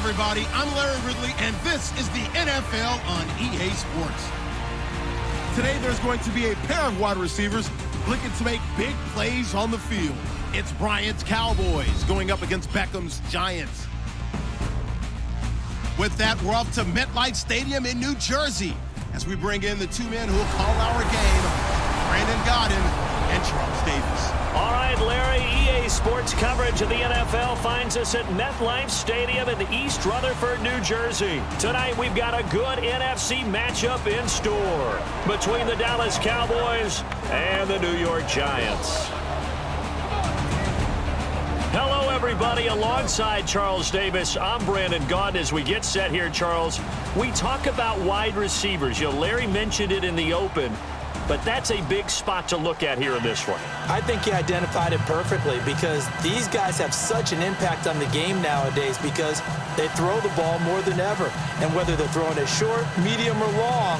everybody. I'm Larry Ridley, and this is the NFL on EA Sports. Today, there's going to be a pair of wide receivers looking to make big plays on the field. It's Bryant's Cowboys going up against Beckham's Giants. With that, we're off to MetLife Stadium in New Jersey as we bring in the two men who will call our game, Brandon Gaudin and Charles Davis. All right, Larry, EA Sports coverage of the NFL finds us at MetLife Stadium in East Rutherford, New Jersey. Tonight, we've got a good NFC matchup in store between the Dallas Cowboys and the New York Giants. Hello, everybody. Alongside Charles Davis, I'm Brandon Gaudin. As we get set here, Charles, we talk about wide receivers. You know, Larry mentioned it in the open, but that's a big spot to look at here in this one. I think you identified it perfectly because these guys have such an impact on the game nowadays because they throw the ball more than ever. And whether they're throwing it short, medium, or long,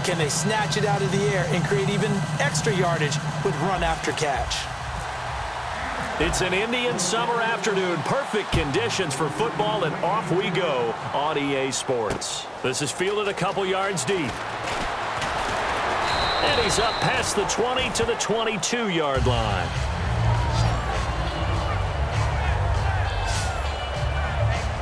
can they snatch it out of the air and create even extra yardage with run after catch? It's an Indian summer afternoon. Perfect conditions for football, and off we go on EA Sports. This is fielded a couple yards deep. And he's up past the 20 to the 22-yard line.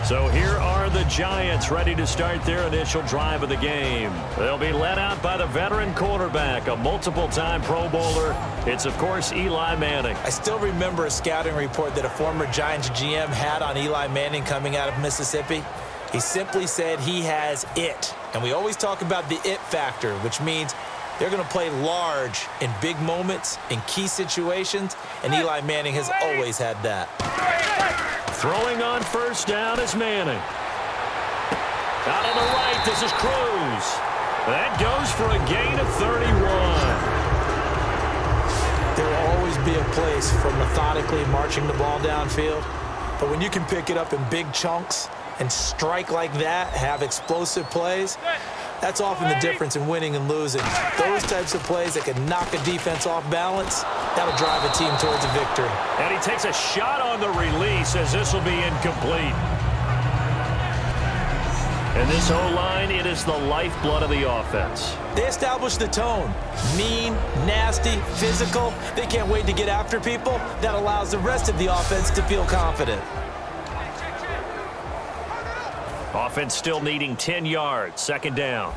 So here are the Giants ready to start their initial drive of the game. They'll be led out by the veteran quarterback, a multiple-time Pro Bowler. It's, of course, Eli Manning. I still remember a scouting report that a former Giants GM had on Eli Manning coming out of Mississippi. He simply said he has it. And we always talk about the it factor, which means they're going to play large in big moments, in key situations, and Eli Manning has always had that. Throwing on first down is Manning. Out on the right, this is Cruz. That goes for a gain of 31. There will always be a place for methodically marching the ball downfield, but when you can pick it up in big chunks and strike like that, have explosive plays, that's often the difference in winning and losing. Those types of plays that can knock a defense off balance, that'll drive a team towards a victory. And he takes a shot on the release as this will be incomplete. And this O-line, it is the lifeblood of the offense. They establish the tone. Mean, nasty, physical. They can't wait to get after people. That allows the rest of the offense to feel confident. Offense still needing 10 yards. Second down.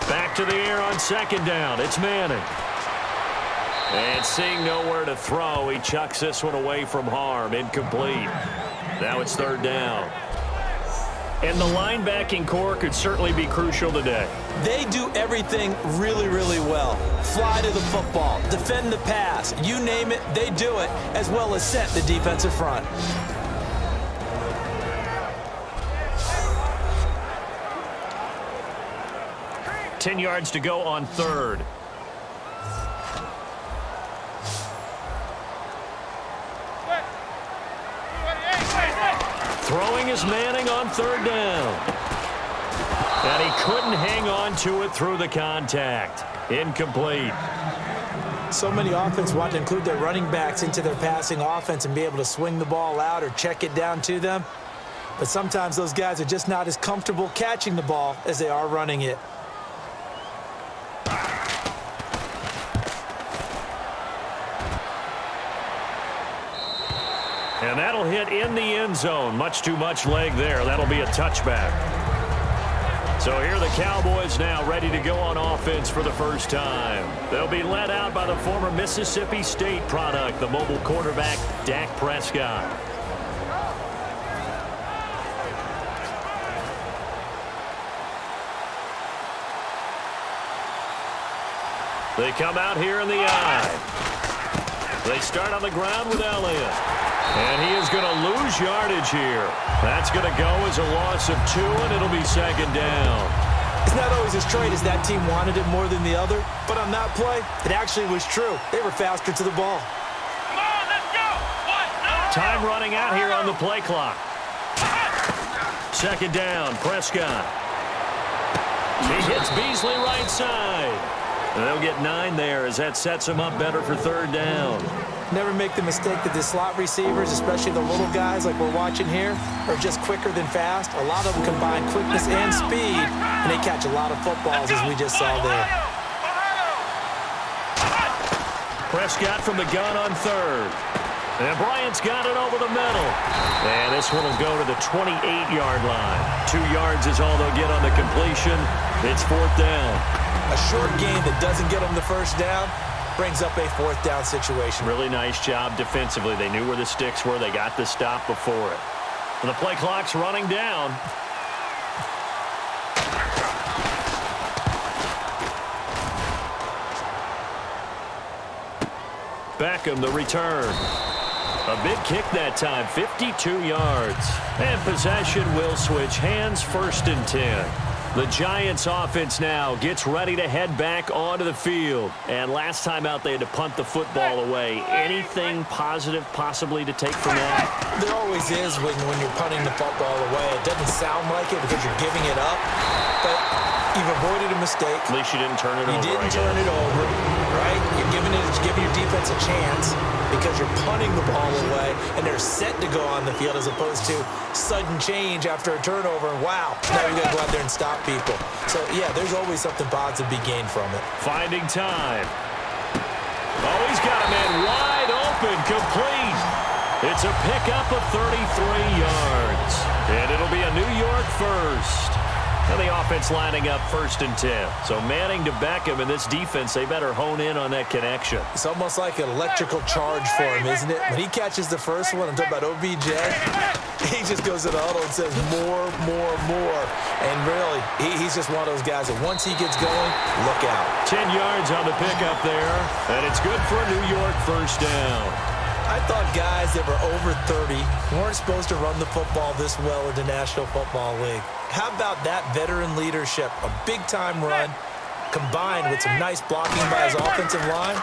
Back to the air on second down. It's Manning. And seeing nowhere to throw, he chucks this one away from harm. Incomplete. Now it's third down. And the linebacking core could certainly be crucial today. They do everything really, really well. Fly to the football, defend the pass, you name it, they do it, as well as set the defensive front. Ten yards to go on third. Throwing is Manning on third down. And he couldn't hang on to it through the contact. Incomplete. So many offenses want to include their running backs into their passing offense and be able to swing the ball out or check it down to them. But sometimes those guys are just not as comfortable catching the ball as they are running it. And that'll hit in the end zone. Much too much leg there. That'll be a touchback. So here are the Cowboys now ready to go on offense for the first time. They'll be led out by the former Mississippi State product, the mobile quarterback, Dak Prescott. They come out here in the eye. They start on the ground with Elliott. And he is going to lose yardage here. That's going to go as a loss of 2, and it'll be second down. It's not always as straight as that team wanted it more than the other, but on that play, it actually was true. They were faster to the ball. Come on, let's go. Time running out here on the play clock. Second down, Prescott. He hits Beasley right side. And they'll get 9 there as that sets them up better for third down. Never make the mistake that the slot receivers, especially the little guys like we're watching here, are just quicker than fast. A lot of them combine quickness and speed, and they catch a lot of footballs, as we just saw there. Prescott from the gun on third. And Bryant's got it over the middle. And this one will go to the 28-yard line. 2 yards is all they'll get on the completion. It's fourth down. A short game that doesn't get them the first down brings up a fourth down situation. Really nice job defensively. They knew where the sticks were. They got the stop before it. And the play clock's running down. Beckham, the return. A big kick that time, 52 yards. And possession will switch hands, first and 10. The Giants offense now gets ready to head back onto the field. And last time out, they had to punt the football away. Anything positive possibly to take from that? There always is when you're punting the football away. It doesn't sound like it because you're giving it up, but you've avoided a mistake. At least you didn't turn it over. You didn't turn it over, right? You're giving your defense a chance because you're punting the ball away, and they're set to go on the field as opposed to sudden change after a turnover, and wow, now you got to go out there and stop people. So, yeah, there's always something positive to be gained from it. Finding time. Oh, he's got a man wide open, complete. It's a pickup of 33 yards, and it'll be a New York first. And the offense lining up first and 10. So Manning to Beckham, and this defense, they better hone in on that connection. It's almost like an electrical charge for him, isn't it? When he catches the first one, I'm talking about OBJ, he just goes to the huddle and says more, more, more. And really, he's just one of those guys that once he gets going, look out. 10 yards on the pickup there, and it's good for a New York first down. I thought guys that were over 30 weren't supposed to run the football this well in the National Football League. How about that veteran leadership? A big-time run combined with some nice blocking by his offensive line,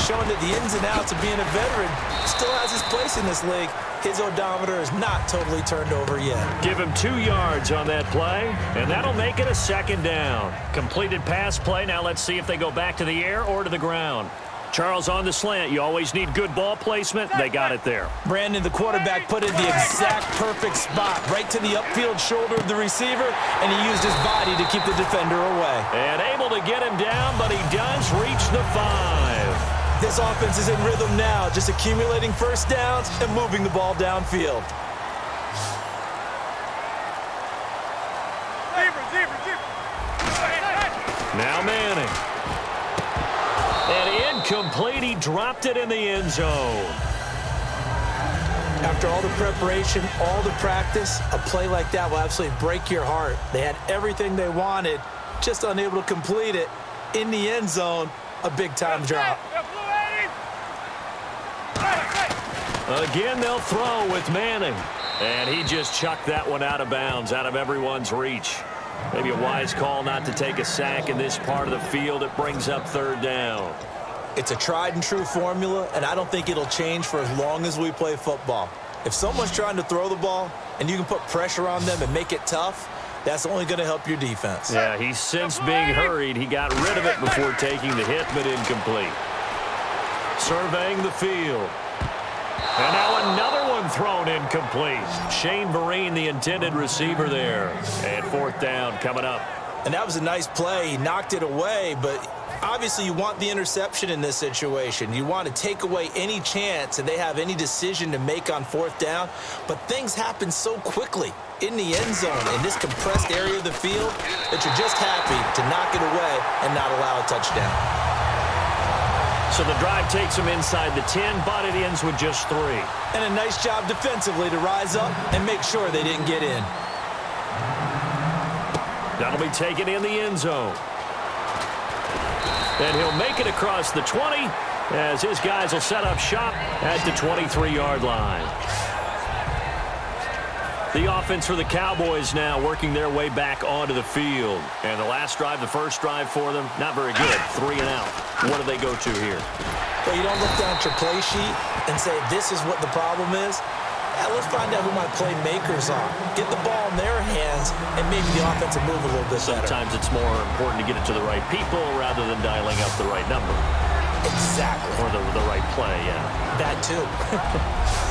showing that the ins and outs of being a veteran still has his place in this league. His odometer is not totally turned over yet. Give him 2 yards on that play, and that'll make it a second down. Completed pass play. Now let's see if they go back to the air or to the ground. Charles on the slant. You always need good ball placement. They got it there. Brandon, the quarterback, put it in the exact perfect spot, right to the upfield shoulder of the receiver, and he used his body to keep the defender away. And able to get him down, but he does reach the 5. This offense is in rhythm now, just accumulating first downs and moving the ball downfield. Now Manning. And incomplete, he dropped it in the end zone. After all the preparation, all the practice, a play like that will absolutely break your heart. They had everything they wanted, just unable to complete it. In the end zone, a big-time drop. Again, they'll throw with Manning. And he just chucked that one out of bounds, out of everyone's reach. Maybe a wise call not to take a sack in this part of the field. It brings up third down. It's a tried-and-true formula, and I don't think it'll change for as long as we play football. If someone's trying to throw the ball and you can put pressure on them and make it tough, that's only going to help your defense. Yeah, he's since being hurried. He got rid of it before taking the hit, but incomplete. Surveying the field. And now another one thrown incomplete. Shane Vereen, the intended receiver there. And fourth down coming up. And that was a nice play. He knocked it away, but obviously you want the interception in this situation. You want to take away any chance that they have any decision to make on fourth down. But things happen so quickly in the end zone in this compressed area of the field that you're just happy to knock it away and not allow a touchdown. So the drive takes them inside the 10, but it ends with just 3. And a nice job defensively to rise up and make sure they didn't get in. That'll be taken in the end zone. And he'll make it across the 20 as his guys will set up shop at the 23-yard line. The offense for the Cowboys now working their way back onto the field. And the last drive, the first drive for them, not very good. 3 and out. What do they go to here? Well, you don't look down at your play sheet and say, this is what the problem is. Yeah, let's find out who my playmakers are. Get the ball in their hands, and maybe the offense will move a little bit better. Sometimes it's more important to get it to the right people rather than dialing up the right number. Exactly. Or the right play, yeah. That too.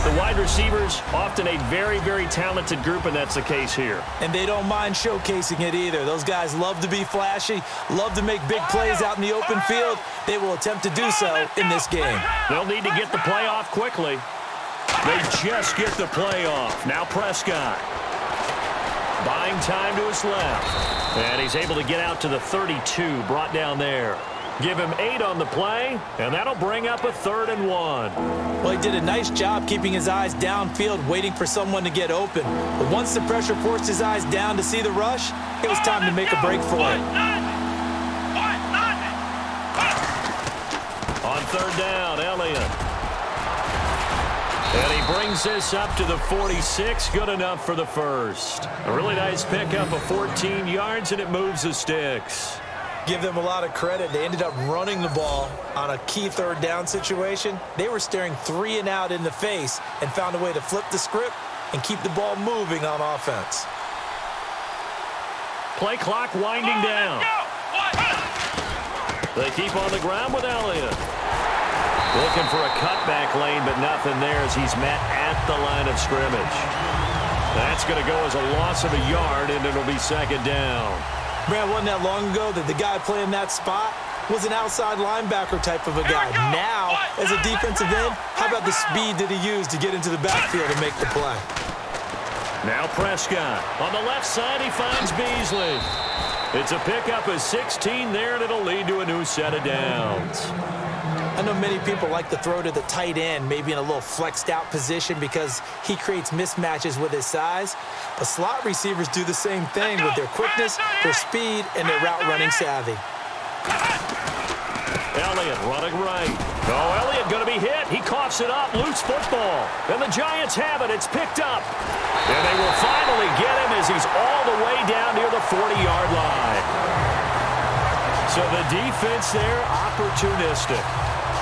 The wide receivers, often a very, very talented group, and that's the case here. And they don't mind showcasing it either. Those guys love to be flashy, love to make big plays out in the open field. They will attempt to do so in this game. They'll need to get the play off quickly. They just get the play off. Now Prescott. Buying time to his left. And he's able to get out to the 32, brought down there. Give him 8 on the play, and that'll bring up a 3rd and 1. Well, he did a nice job keeping his eyes downfield, waiting for someone to get open. But once the pressure forced his eyes down to see the rush, it was time to make a break for it. On 3rd down, Elliott. And he brings this up to the 46. Good enough for the first. A really nice pickup of 14 yards, and it moves the sticks. Give them a lot of credit. They ended up running the ball on a key 3rd down situation. They were staring 3 and out in the face and found a way to flip the script and keep the ball moving on offense. Play clock winding down. They keep on the ground with Elliott. Looking for a cutback lane, but nothing there as he's met at the line of scrimmage. That's going to go as a loss of a yard, and it'll be 2nd down. Man, wasn't that long ago that the guy playing that spot was an outside linebacker type of a guy. Now, as a defensive end, how about the speed that he used to get into the backfield and make the play? Now Prescott. On the left side, he finds Beasley. It's a pickup of 16 there, and it'll lead to a new set of downs. I know many people like to throw to the tight end, maybe in a little flexed out position because he creates mismatches with his size. But slot receivers do the same thing with their quickness, their speed, and their route running savvy. Elliott running right. Oh, Elliott going to be hit. He coughs it up. Loose football. And the Giants have it. It's picked up. And they will finally get him as he's all the way down near the 40-yard line. So the defense there, opportunistic.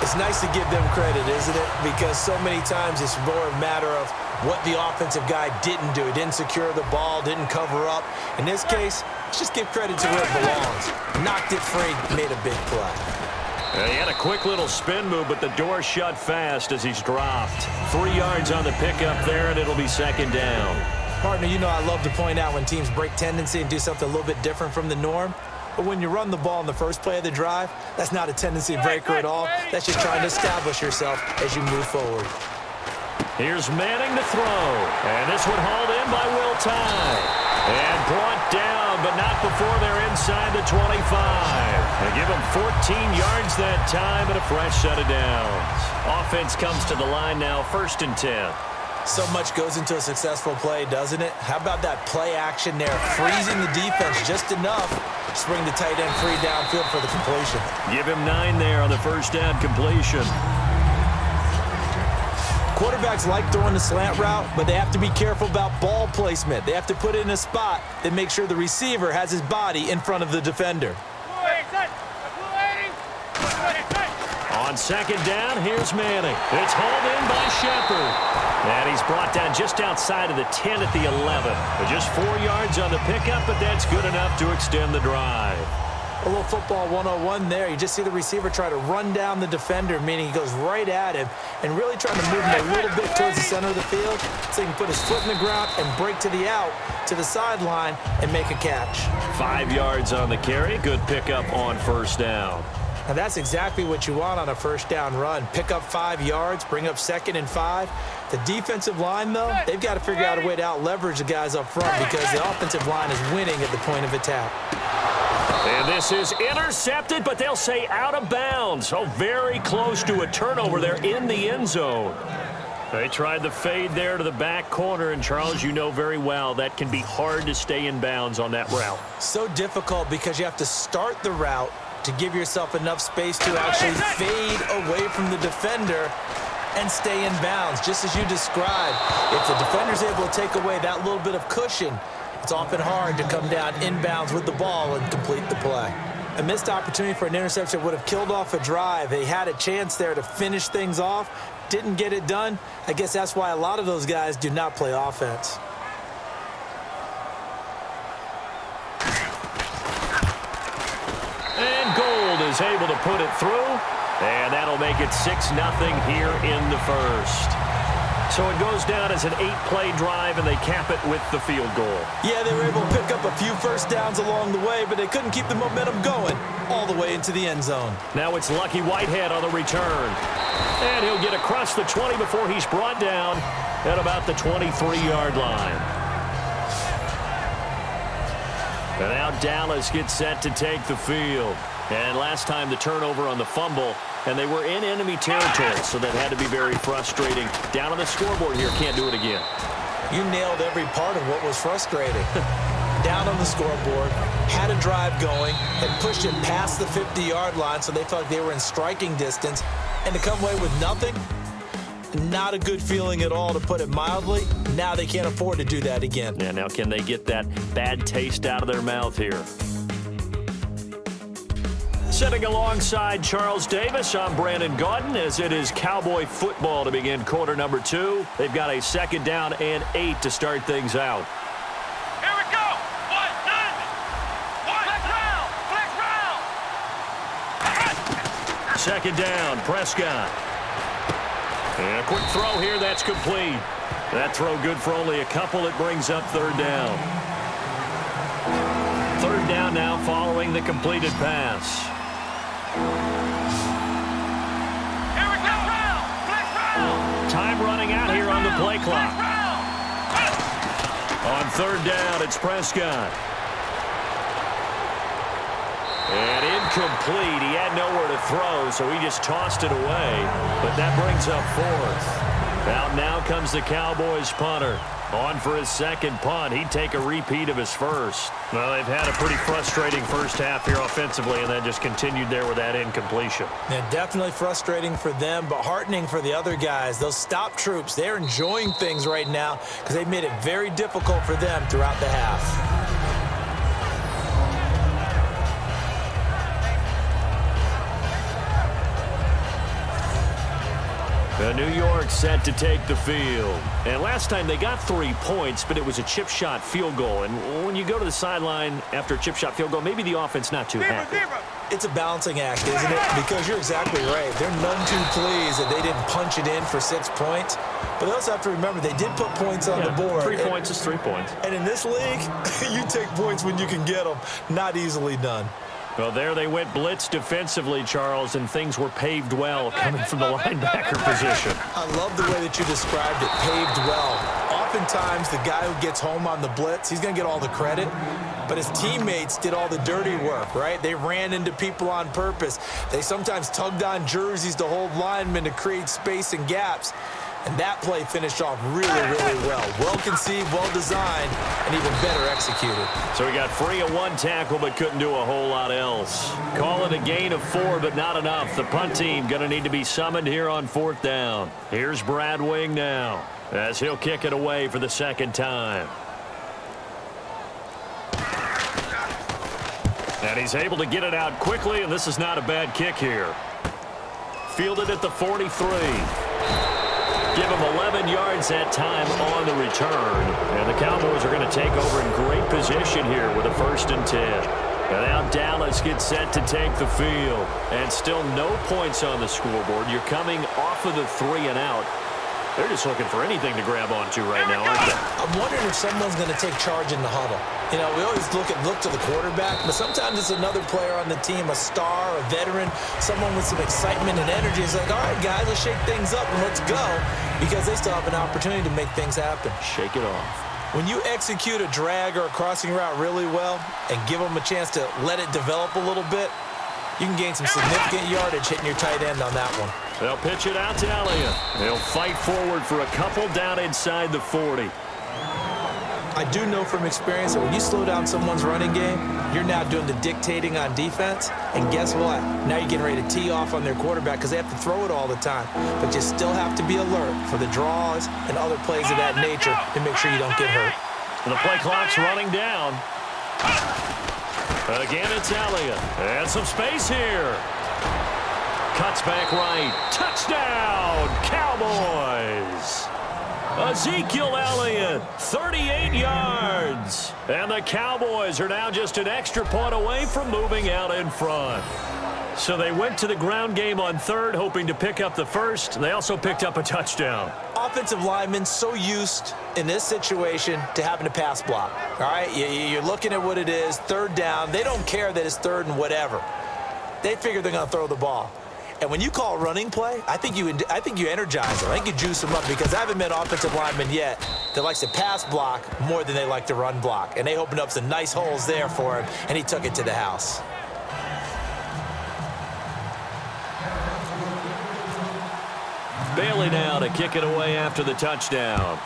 It's nice to give them credit, isn't it? Because so many times it's more a matter of what the offensive guy didn't do. He didn't secure the ball, didn't cover up. In this case, let's just give credit to where it belongs. Knocked it free, made a big play. He had a quick little spin move, but the door shut fast as he's dropped. 3 yards on the pickup there, and it'll be 2nd down. Partner, you know I love to point out when teams break tendency and do something a little bit different from the norm. But when you run the ball in the first play of the drive, that's not a tendency breaker at all. That's just trying to establish yourself as you move forward. Here's Manning to throw. And this one hauled in by Will Tye. And brought down, but not before they're inside the 25. They give him 14 yards that time and a fresh set of downs. Offense comes to the line now, 1st and 10. So much goes into a successful play, doesn't it? How about that play action there? Freezing the defense just enough to bring the tight end free downfield for the completion. Give him 9 there on the 1st down completion. Quarterbacks like throwing the slant route, but they have to be careful about ball placement. They have to put it in a spot that makes sure the receiver has his body in front of the defender. On 2nd down, here's Manning. It's hauled in by Shepard. And he's brought down just outside of the 10 at the 11. Just 4 yards on the pickup, but that's good enough to extend the drive. A little football 101 there. You just see the receiver try to run down the defender, meaning he goes right at him and really trying to move him a little bit towards the center of the field so he can put his foot in the ground and break to the out, to the sideline, and make a catch. 5 yards on the carry. Good pickup on 1st down. Now that's exactly what you want on a 1st down run. Pick up 5 yards, bring up 2nd and 5. The defensive line, though, they've got to figure out a way to out-leverage the guys up front because the offensive line is winning at the point of attack. And this is intercepted, but they'll say out of bounds. Oh, very close to a turnover there in the end zone. They tried the fade there to the back corner, and Charles, you know very well that can be hard to stay in bounds on that route. So difficult because you have to start the route to give yourself enough space to actually fade away from the defender and stay in bounds, just as you described. If the defender's able to take away that little bit of cushion, it's often hard to come down inbounds with the ball and complete the play. A missed opportunity for an interception would have killed off a drive. They had a chance there to finish things off, didn't get it done. I guess that's why a lot of those guys do not play offense. And Gold is able to put it through, and that'll make it 6-0 here in the first. So it goes down as an 8-play drive, and they cap it with the field goal. Yeah, they were able to pick up a few first downs along the way, but they couldn't keep the momentum going all the way into the end zone. Now it's Lucky Whitehead on the return. And he'll get across the 20 before he's brought down at about the 23-yard line. And now Dallas gets set to take the field. And last time the turnover on the fumble, and they were in enemy territory, so that had to be very frustrating. Down on the scoreboard here, can't do it again. You nailed every part of what was frustrating. Down on the scoreboard, had a drive going, and pushed it past the 50-yard line, so they thought they were in striking distance, and to come away with nothing, not a good feeling at all, to put it mildly. Now they can't afford to do that again. Yeah, now can they get that bad taste out of their mouth here? Sitting alongside Charles Davis, I'm Brandon Gaudin, as it is Cowboy football to begin quarter number 2. They've got a 2nd down and 8 to start things out. Here we go. Flex round. 2nd down, Prescott. And a quick throw here, that's complete. That throw good for only a couple. It brings up 3rd down. 3rd down now following the completed pass. Here we go. Flex round. Time running out here on the play clock. On 3rd down, it's Prescott. And incomplete. He had nowhere to throw, so he just tossed it away. But that brings up 4th. Now comes the Cowboys punter. On for his 2nd punt. He'd take a repeat of his 1st. Well, they've had a pretty frustrating first half here offensively, and then just continued there with that incompletion. Yeah, definitely frustrating for them, but heartening for the other guys. Those stop troops, they're enjoying things right now because they've made it very difficult for them throughout the half. New York set to take the field. And last time they got 3 points, but it was a chip shot field goal. And when you go to the sideline after a chip shot field goal, maybe the offense not too happy. It's a balancing act, isn't it? Because you're exactly right. They're none too pleased that they didn't punch it in for 6 points. But they also have to remember they did put points on the board. 3 points is 3 points. And in this league, you take points when you can get them. Not easily done. Well, there they went blitz defensively, Charles, and things were paved well coming from the linebacker position. I love the way that you described it, paved well. Oftentimes, the guy who gets home on the blitz, he's going to get all the credit, but his teammates did all the dirty work, right? They ran into people on purpose. They sometimes tugged on jerseys to hold linemen to create space and gaps. And that play finished off really, really well. Well-conceived, well-designed, and even better executed. So he got free of 1 tackle, but couldn't do a whole lot else. Call it a gain of 4, but not enough. The punt team going to need to be summoned here on 4th down. Here's Brad Wing now, as he'll kick it away for the 2nd time. And he's able to get it out quickly, and this is not a bad kick here. Fielded at the 43. Give him 11 yards that time on the return. And the Cowboys are going to take over in great position here with a 1st and 10. And now Dallas gets set to take the field. And still no points on the scoreboard. You're coming off of the 3 and out. They're just looking for anything to grab onto right now, aren't they? I'm wondering if someone's going to take charge in the huddle. You know, we always look to the quarterback, but sometimes it's another player on the team, a star, a veteran, someone with some excitement and energy. It's like, all right, guys, let's shake things up and let's go, because they still have an opportunity to make things happen. Shake it off. When you execute a drag or a crossing route really well and give them a chance to let it develop a little bit, you can gain some significant yardage hitting your tight end on that one. They'll pitch it out to Elliott. They'll fight forward for a couple down inside the 40. I do know from experience that when you slow down someone's running game, you're now doing the dictating on defense. And guess what? Now you're getting ready to tee off on their quarterback because they have to throw it all the time. But you still have to be alert for the draws and other plays of that nature to make sure you don't get hurt. The play clock's running down. Again, it's Elliott. And some space here. Cuts back right. Touchdown, Cowboys. Ezekiel Elliott, 38 yards. And the Cowboys are now just an extra point away from moving out in front. So they went to the ground game on third, hoping to pick up the first. They also picked up a touchdown. Offensive linemen so used in this situation to having to pass block. All right, you're looking at what it is, third down. They don't care that it's third and whatever. They figure they're going to throw the ball. And when you call a running play, I think you energize them. I think you juice them up because I haven't met offensive lineman yet that likes to pass block more than they like to run block. And they opened up some nice holes there for him, and he took it to the house. Bailey now to kick it away after the touchdown.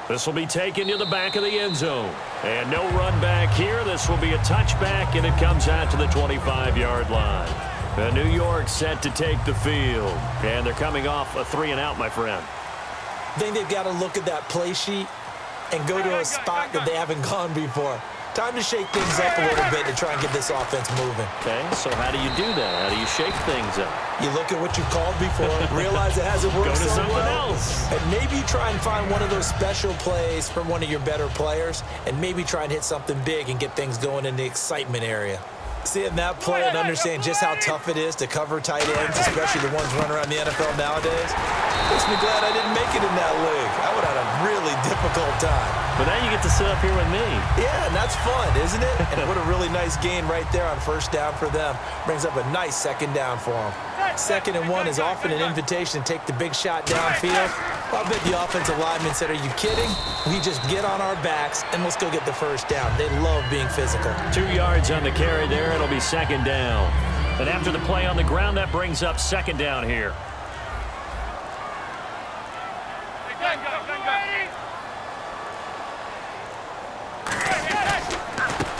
This will be taken to the back of the end zone. And no run back here. This will be a touchback, and it comes out to the 25-yard line. And New York set to take the field. And they're coming off a 3-and-out, my friend. I think they've got to look at that play sheet and go to a spot that they haven't gone before. Time to shake things up a little bit to try and get this offense moving. Okay, so how do you do that? How do you shake things up? You look at what you've called before, realize it hasn't worked so well, and maybe you try and find one of those special plays from one of your better players, and maybe try and hit something big and get things going in the excitement area. Seeing that play and understand just how tough it is to cover tight ends, especially the ones running around the NFL nowadays, makes me glad I didn't make it in that league. I would have had a really difficult time. But now you get to sit up here with me. Yeah, and that's fun, isn't it? And what a really nice gain right there on first down for them. Brings up a nice second down for them. 2nd and 1 is often an invitation to take the big shot downfield. Well, I bet the offensive lineman said, are you kidding? We just get on our backs and let's go get the first down. They love being physical. 2 yards on the carry there. It'll be second down. And after the play on the ground, that brings up second down here.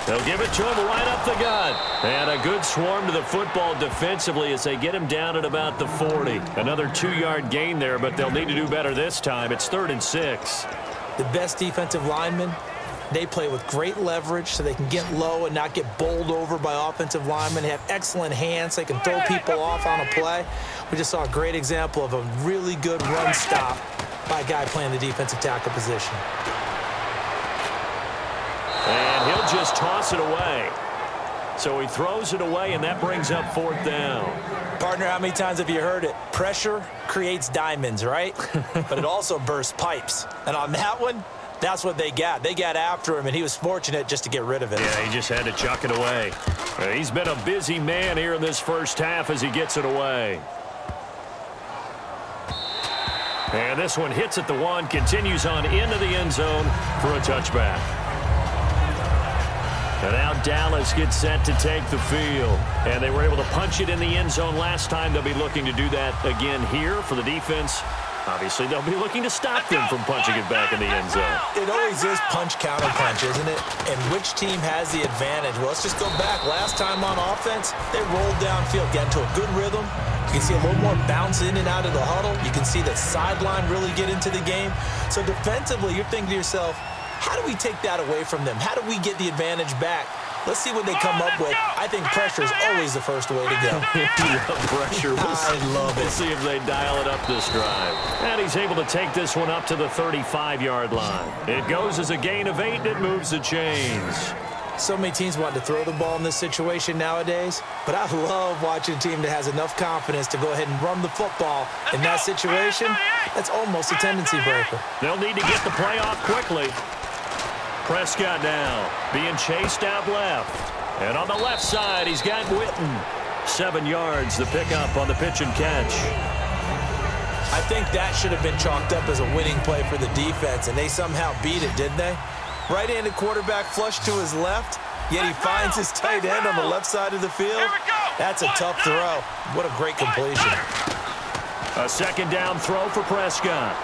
They'll give it to him right up the gut. And a good swarm to the football defensively as they get him down at about the 40. Another 2-yard gain there, but they'll need to do better this time. It's 3rd and 6. The best defensive linemen, they play with great leverage so they can get low and not get bowled over by offensive linemen. They have excellent hands. They can throw people off on a play. We just saw a great example of a really good run stop by a guy playing the defensive tackle position. And he'll just toss it away. So he throws it away, and that brings up 4th down. Partner, how many times have you heard it? Pressure creates diamonds, right? But it also bursts pipes. And on that one, that's what they got. They got after him, and he was fortunate just to get rid of it. Yeah, he just had to chuck it away. He's been a busy man here in this first half as he gets it away. And this one hits at the 1, continues on into the end zone for a touchback. And now Dallas gets set to take the field. And they were able to punch it in the end zone last time. They'll be looking to do that again here for the defense. Obviously, they'll be looking to stop them from punching it back in the end zone. It always is punch-counter-punch, isn't it? And which team has the advantage? Well, let's just go back. Last time on offense, they rolled downfield, got into a good rhythm. You can see a little more bounce in and out of the huddle. You can see the sideline really get into the game. So defensively, you're thinking to yourself, how do we take that away from them? How do we get the advantage back? Let's see what they come up with. I think pressure is always the first way to go. Pressure. I love it. We'll see if they dial it up this drive. And he's able to take this one up to the 35-yard line. It goes as a gain of 8, and it moves the chains. So many teams want to throw the ball in this situation nowadays, but I love watching a team that has enough confidence to go ahead and run the football in that situation. That's almost a tendency breaker. They'll need to get the play off quickly. Prescott now being chased out left. And on the left side, he's got Witten. 7 yards, the pickup on the pitch and catch. I think that should have been chalked up as a winning play for the defense, and they somehow beat it, didn't they? Right-handed quarterback flush to his left, yet he finds his tight end on the left side of the field. That's a tough throw. What a great completion. A second down throw for Prescott.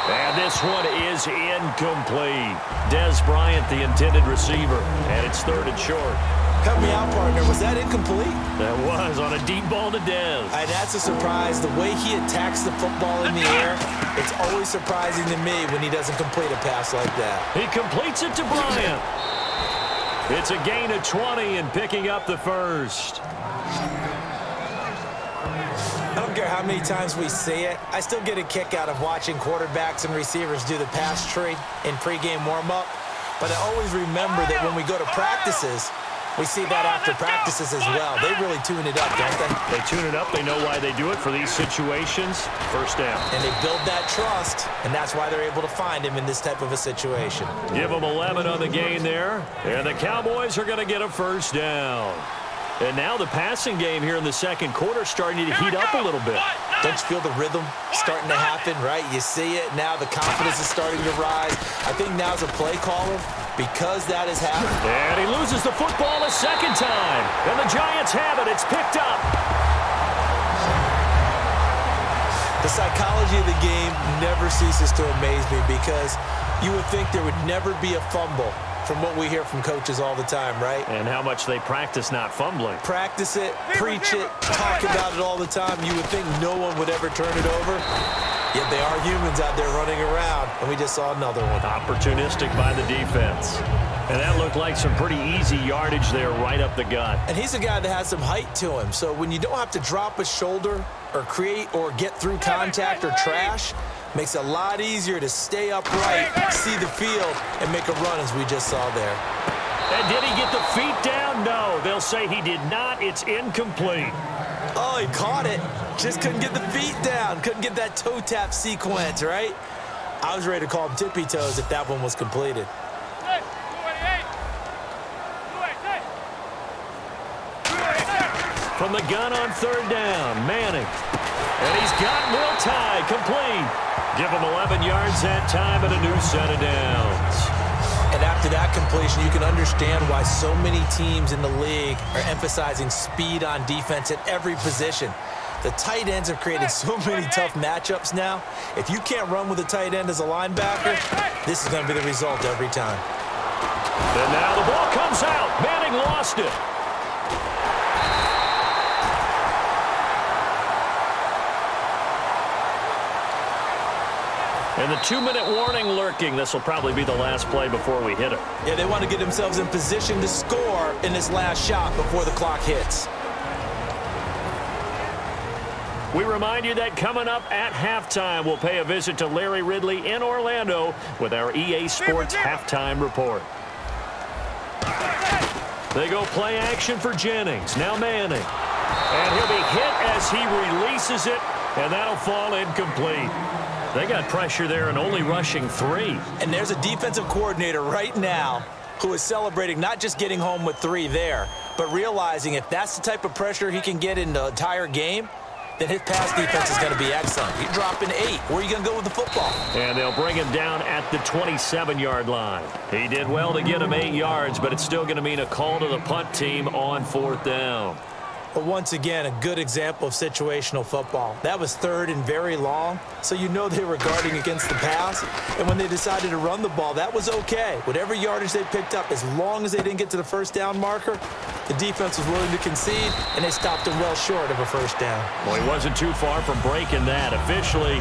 And this one is incomplete. Dez Bryant, the intended receiver, and it's 3rd and short. Help me out, partner. Was that incomplete? That was on a deep ball to Dez. And that's a surprise. The way he attacks the football in the air, it's always surprising to me when he doesn't complete a pass like that. He completes it to Bryant. It's a gain of 20 and picking up the first. I don't care how many times we see it. I still get a kick out of watching quarterbacks and receivers do the pass tree in pregame warm-up. But I always remember that when we go to practices, we see that after practices as well. They really tune it up, don't they? They tune it up. They know why they do it for these situations. First down. And they build that trust, and that's why they're able to find him in this type of a situation. Give them 11 on the gain there. And the Cowboys are going to get a first down. And now the passing game here in the second quarter starting to heat up a little bit. Don't you feel the rhythm starting to happen, right? You see it. Now the confidence is starting to rise. I think now's a play caller because that has happened. And he loses the football a second time. And the Giants have it. It's picked up. The psychology of the game never ceases to amaze me because you would think there would never be a fumble from what we hear from coaches all the time, right? And how much they practice not fumbling. Practice it, preach it, talk about it all the time. You would think no one would ever turn it over. Yet they are humans out there running around, and we just saw another one. Opportunistic by the defense. And that looked like some pretty easy yardage there right up the gut. And he's a guy that has some height to him, so when you don't have to drop a shoulder or create or get through contact or trash, makes it a lot easier to stay upright, see the field, and make a run as we just saw there. And did he get the feet down? No, they'll say he did not. It's incomplete. Oh, he caught it. Just couldn't get the feet down. Couldn't get that toe tap sequence, right? I was ready to call him tippy toes if that one was completed. From the gun on third down, Manning. And he's got Will Tye complete. Give him 11 yards that time and a new set of downs. And after that completion, you can understand why so many teams in the league are emphasizing speed on defense at every position. The tight ends have created so many tough matchups now. If you can't run with a tight end as a linebacker, this is going to be the result every time. And now the ball comes out. Manning lost it. And the 2-minute warning lurking. This will probably be the last play before we hit it. Yeah, they want to get themselves in position to score in this last shot before the clock hits. We remind you that coming up at halftime, we'll pay a visit to Larry Ridley in Orlando with our EA Sports halftime report. They go play action for Jennings. Now Manning. And he'll be hit as he releases it, and that'll fall incomplete. They got pressure there and only rushing 3. And there's a defensive coordinator right now who is celebrating not just getting home with 3 there, but realizing if that's the type of pressure he can get in the entire game, then his pass defense is going to be excellent. You're dropping 8. Where are you going to go with the football? And they'll bring him down at the 27-yard line. He did well to get him 8 yards, but it's still going to mean a call to the punt team on 4th down. But once again, a good example of situational football. That was 3rd and very long, so you know they were guarding against the pass. And when they decided to run the ball, that was okay. Whatever yardage they picked up, as long as they didn't get to the first down marker, the defense was willing to concede, and they stopped them well short of a first down. Well, he wasn't too far from breaking that. Officially,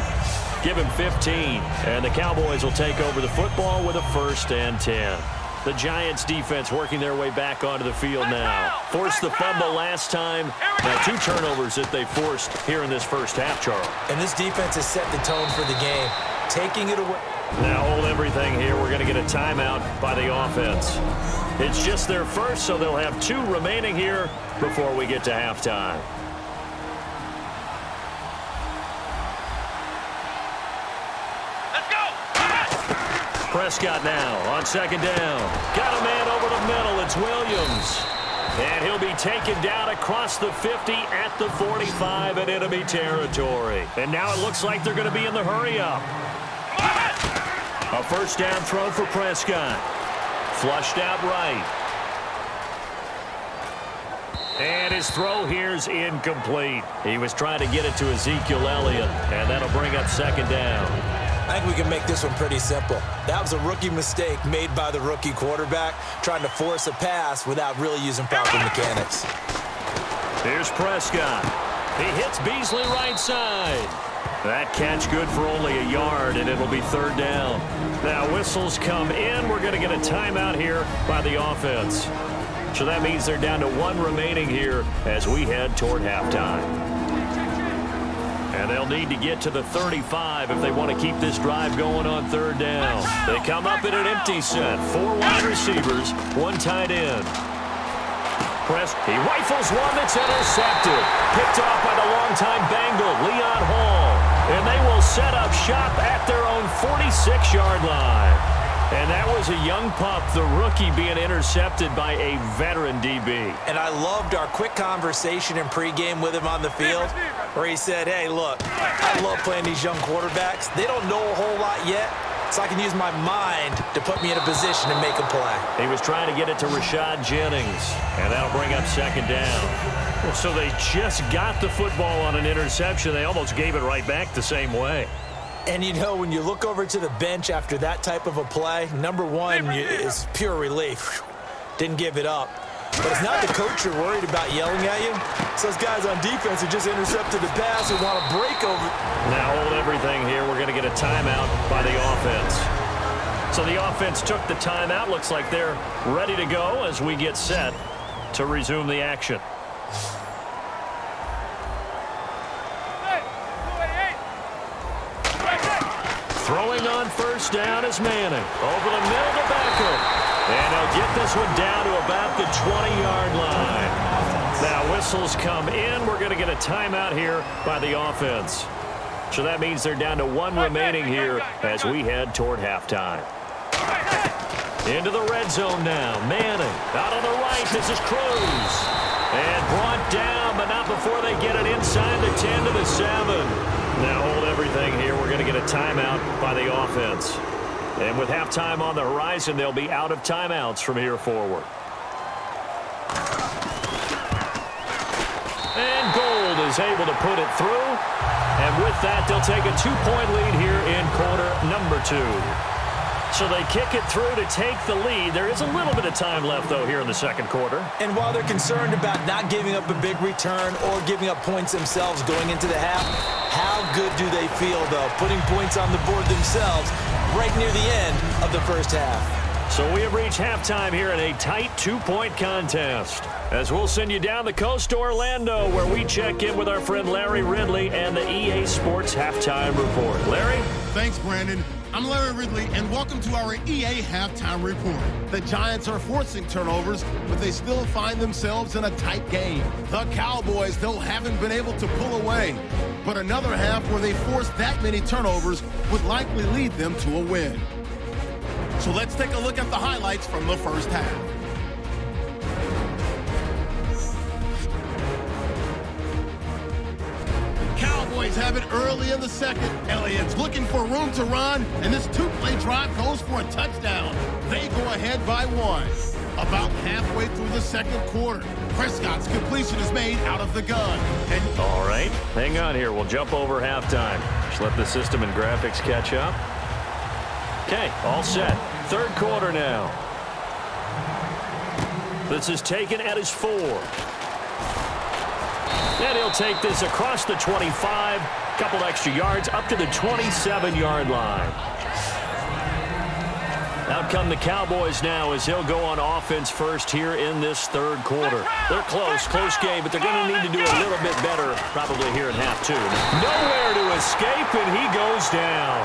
give him 15. And the Cowboys will take over the football with a 1st and 10. The Giants defense working their way back onto the field now. Forced the fumble last time. Now 2 turnovers that they forced here in this first half, Charles. And this defense has set the tone for the game, taking it away. Now hold everything here. We're going to get a timeout by the offense. It's just their first, so they'll have 2 remaining here before we get to halftime. Prescott now on 2nd down. Got a man over the middle. It's Williams. And he'll be taken down across the 50 at the 45 in enemy territory. And now it looks like they're going to be in the hurry-up. A 1st down throw for Prescott. Flushed out right. And his throw here's incomplete. He was trying to get it to Ezekiel Elliott, and that'll bring up 2nd down. I think we can make this one pretty simple. That was a rookie mistake made by the rookie quarterback, trying to force a pass without really using proper mechanics. Here's Prescott. He hits Beasley right side. That catch good for only a yard, and it'll be third down. Now whistles come in. We're going to get a timeout here by the offense. So that means they're down to one remaining here as we head toward halftime. And they'll need to get to the 35 if they want to keep this drive going on third down. They come up in an empty set. 4 wide receivers, 1 tight end. He rifles one that's intercepted. Picked off by the longtime Bengal, Leon Hall. And they will set up shop at their own 46-yard line. And that was a young pup, the rookie, being intercepted by a veteran DB. And I loved our quick conversation in pregame with him on the field where he said, hey, look, I love playing these young quarterbacks. They don't know a whole lot yet, so I can use my mind to put me in a position to make a play. He was trying to get it to Rashad Jennings, and that'll bring up second down. Well, so they just got the football on an interception. They almost gave it right back the same way. And, you know, when you look over to the bench after that type of a play, number one is pure relief. Didn't give it up. But it's not the coach you're worried about yelling at you. It's those guys on defense who just intercepted the pass and want to break over. Now hold everything here. We're going to get a timeout by the offense. So the offense took the timeout. Looks like they're ready to go as we get set to resume the action. Throwing on first down is Manning. Over the middle to Beckham. And he'll get this one down to about the 20-yard line. Now whistles come in. We're going to get a timeout here by the offense. So that means they're down to one remaining here as we head toward halftime. Into the red zone now. Manning out on the right. This is Cruz. And brought down, but not before they get it inside the 10 to the 7. Now hold everything here. We're going to get a timeout by the offense. And with halftime on the horizon, they'll be out of timeouts from here forward. And Gold is able to put it through. And with that, they'll take a 2-point lead here in quarter number 2. So they kick it through to take the lead. There is a little bit of time left, though, here in the second quarter. And while they're concerned about not giving up a big return or giving up points themselves going into the half, how good do they feel, though, putting points on the board themselves right near the end of the first half? So we have reached halftime here in a tight 2-point contest. As we'll send you down the coast to Orlando, where we check in with our friend Larry Ridley and the EA Sports Halftime Report. Larry? Thanks, Brandon. I'm Larry Ridley, and welcome to our EA Halftime Report. The Giants are forcing turnovers, but they still find themselves in a tight game. The Cowboys, though, haven't been able to pull away. But another half where they force that many turnovers would likely lead them to a win. So let's take a look at the highlights from the first half. Cowboys have it early in the second. Elliott's looking for room to run, and this 2-play drive goes for a touchdown. They go ahead by 1. About halfway through the second quarter, Prescott's completion is made out of the gun. And all right, hang on here. We'll jump over halftime. Just let the system and graphics catch up. Okay, all set. Third quarter now. This is taken at his 4. And he'll take this across the 25, couple extra yards, up to the 27-yard line. Out come the Cowboys now as he'll go on offense first here in this third quarter. They're close game, but they're going to need to do a little bit better probably here in half 2. Nowhere to escape, and he goes down.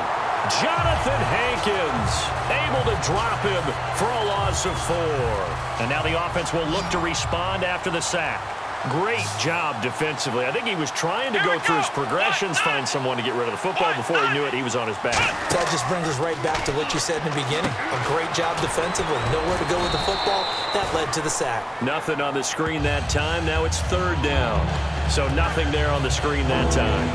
Jonathan Hankins able to drop him for a loss of 4. And now the offense will look to respond after the sack. Great job defensively. I think he was trying to go through his progressions, find someone to get rid of the football. Before he knew it, he was on his back. That just brings us right back to what you said in the beginning. A great job defensively. Nowhere to go with the football. That led to the sack. Nothing on the screen that time. Now it's third down. So nothing there on the screen that time.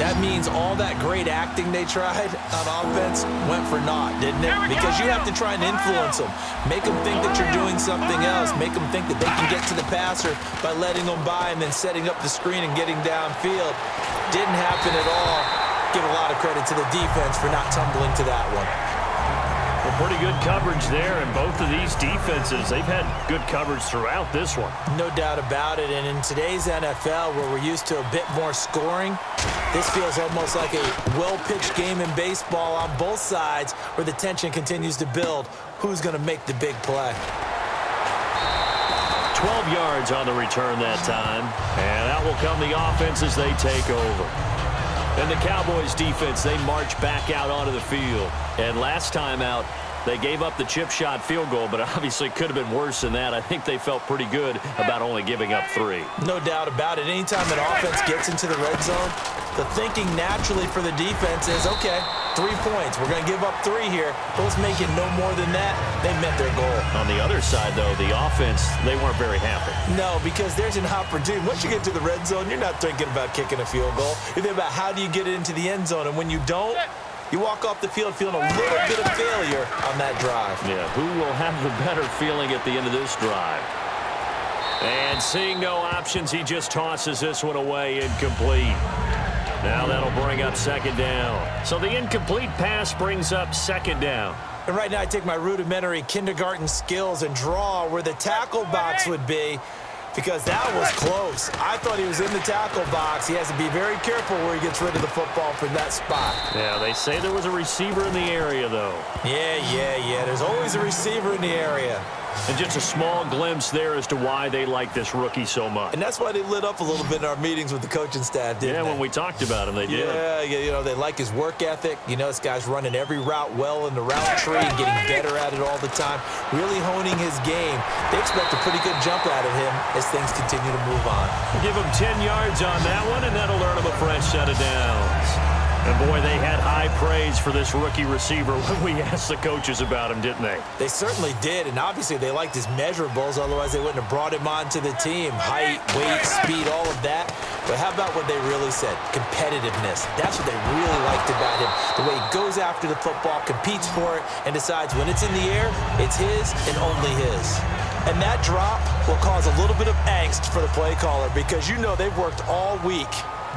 That means all that great acting they tried on offense went for naught, didn't it? Because you have to try and influence them. Make them think that you're doing something else. Make them think that they can get to the passer by letting them by and then setting up the screen and getting downfield. Didn't happen at all. give a lot of credit to the defense for not tumbling to that one. Well, pretty good coverage there, and both of these defenses, they've had good coverage throughout this one. No doubt about it, and in today's NFL, where we're used to a bit more scoring, this feels almost like a well-pitched game in baseball on both sides where the tension continues to build. Who's going to make the big play? 12 yards on the return that time, and out will come the offense as they take over. And the Cowboys defense, they march back out onto the field. And last time out, they gave up the chip shot field goal, but obviously could have been worse than that. I think they felt pretty good about only giving up 3. No doubt about it. Anytime an offense gets into the red zone, the thinking naturally for the defense is, okay, 3 points. We're going to give up 3 here. But let's make it no more than that. They met their goal. On the other side, though, the offense, they weren't very happy. No, because there's an opportunity. Once you get to the red zone, you're not thinking about kicking a field goal. You're thinking about how do you get it into the end zone. And when you don't, you walk off the field feeling a little bit of failure on that drive. Yeah, who will have the better feeling at the end of this drive? And seeing no options, he just tosses this one away, incomplete. Now that'll bring up 2nd down. So the incomplete pass brings up 2nd down. And right now I take my rudimentary kindergarten skills and draw where the tackle box would be, because that was close. I thought he was in the tackle box. He has to be very careful where he gets rid of the football from that spot. Yeah, they say there was a receiver in the area, though. Yeah. There's always a receiver in the area. And just a small glimpse there as to why they like this rookie so much. And that's why they lit up a little bit in our meetings with the coaching staff, didn't they? Yeah, when we talked about him, they did. Yeah, you know, they like his work ethic. You know, this guy's running every route well in the route tree and getting better at it all the time, really honing his game. They expect a pretty good jump out of him as things continue to move on. Give him 10 yards on that one, and that'll earn him a fresh set of downs. And, boy, they had high praise for this rookie receiver when we asked the coaches about him, didn't they? They certainly did, and obviously they liked his measurables. Otherwise, they wouldn't have brought him onto the team. Height, weight, speed, all of that. But how about what they really said? Competitiveness. That's what they really liked about him. The way he goes after the football, competes for it, and decides when it's in the air, it's his and only his. And that drop will cause a little bit of angst for the play caller, because you know they've worked all week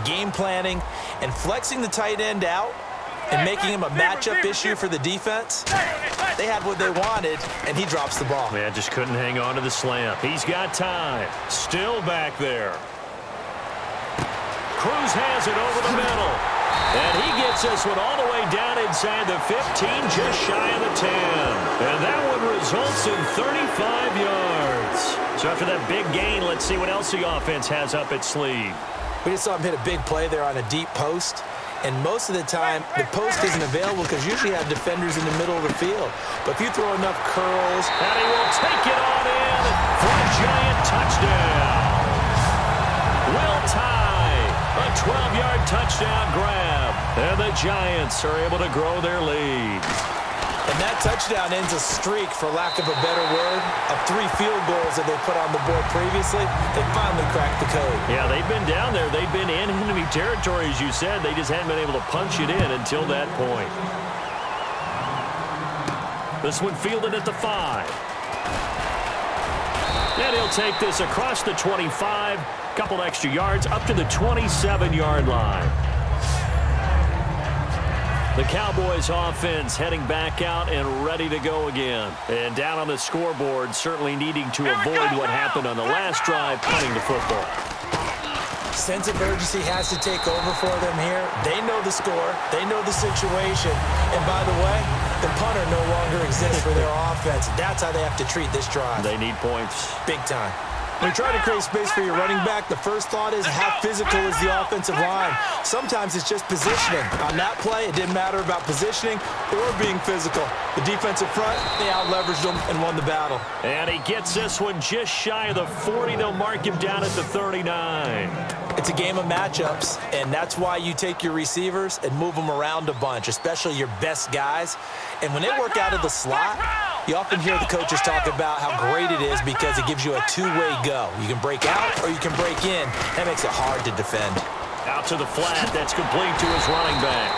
game planning and flexing the tight end out and making him a matchup issue for the defense. They had what they wanted, and he drops the ball. Man, just couldn't hang on to the slant. He's got time. Still back there. Cruz has it over the middle. And he gets this one all the way down inside the 15, just shy of the 10. And that one results in 35 yards. So after that big gain, let's see what else the offense has up its sleeve. We just saw him hit a big play there on a deep post. And most of the time, the post isn't available because usually you have defenders in the middle of the field. But if you throw enough curls, and he will take it on in for a giant touchdown. Will tie a 12-yard touchdown grab. And the Giants are able to grow their lead. And that touchdown ends a streak, for lack of a better word, of 3 field goals that they put on the board previously. They finally cracked the code. Yeah, they've been down there. They've been in enemy territory, as you said. They just hadn't been able to punch it in until that point. This one fielded at the 5. And he'll take this across the 25, couple extra yards, up to the 27-yard line. The Cowboys offense heading back out and ready to go again. And down on the scoreboard, certainly needing to avoid what happened on the last drive, punting the football. Sense of urgency has to take over for them here. They know the score. They know the situation. And by the way, the punter no longer exists for their offense. That's how they have to treat this drive. They need points. Big time. When you try to create space for your running back, the first thought is how physical is the offensive line. Sometimes it's just positioning. On that play, it didn't matter about positioning or being physical. The defensive front, they out-leveraged them and won the battle. And he gets this one just shy of the 40. They'll mark him down at the 39. It's a game of matchups, and that's why you take your receivers and move them around a bunch, especially your best guys. And when they work out of the slot, you often hear the coaches talk about how great it is because it gives you a two-way go. You can break out or you can break in. That makes it hard to defend. Out to the flat. That's complete to his running back.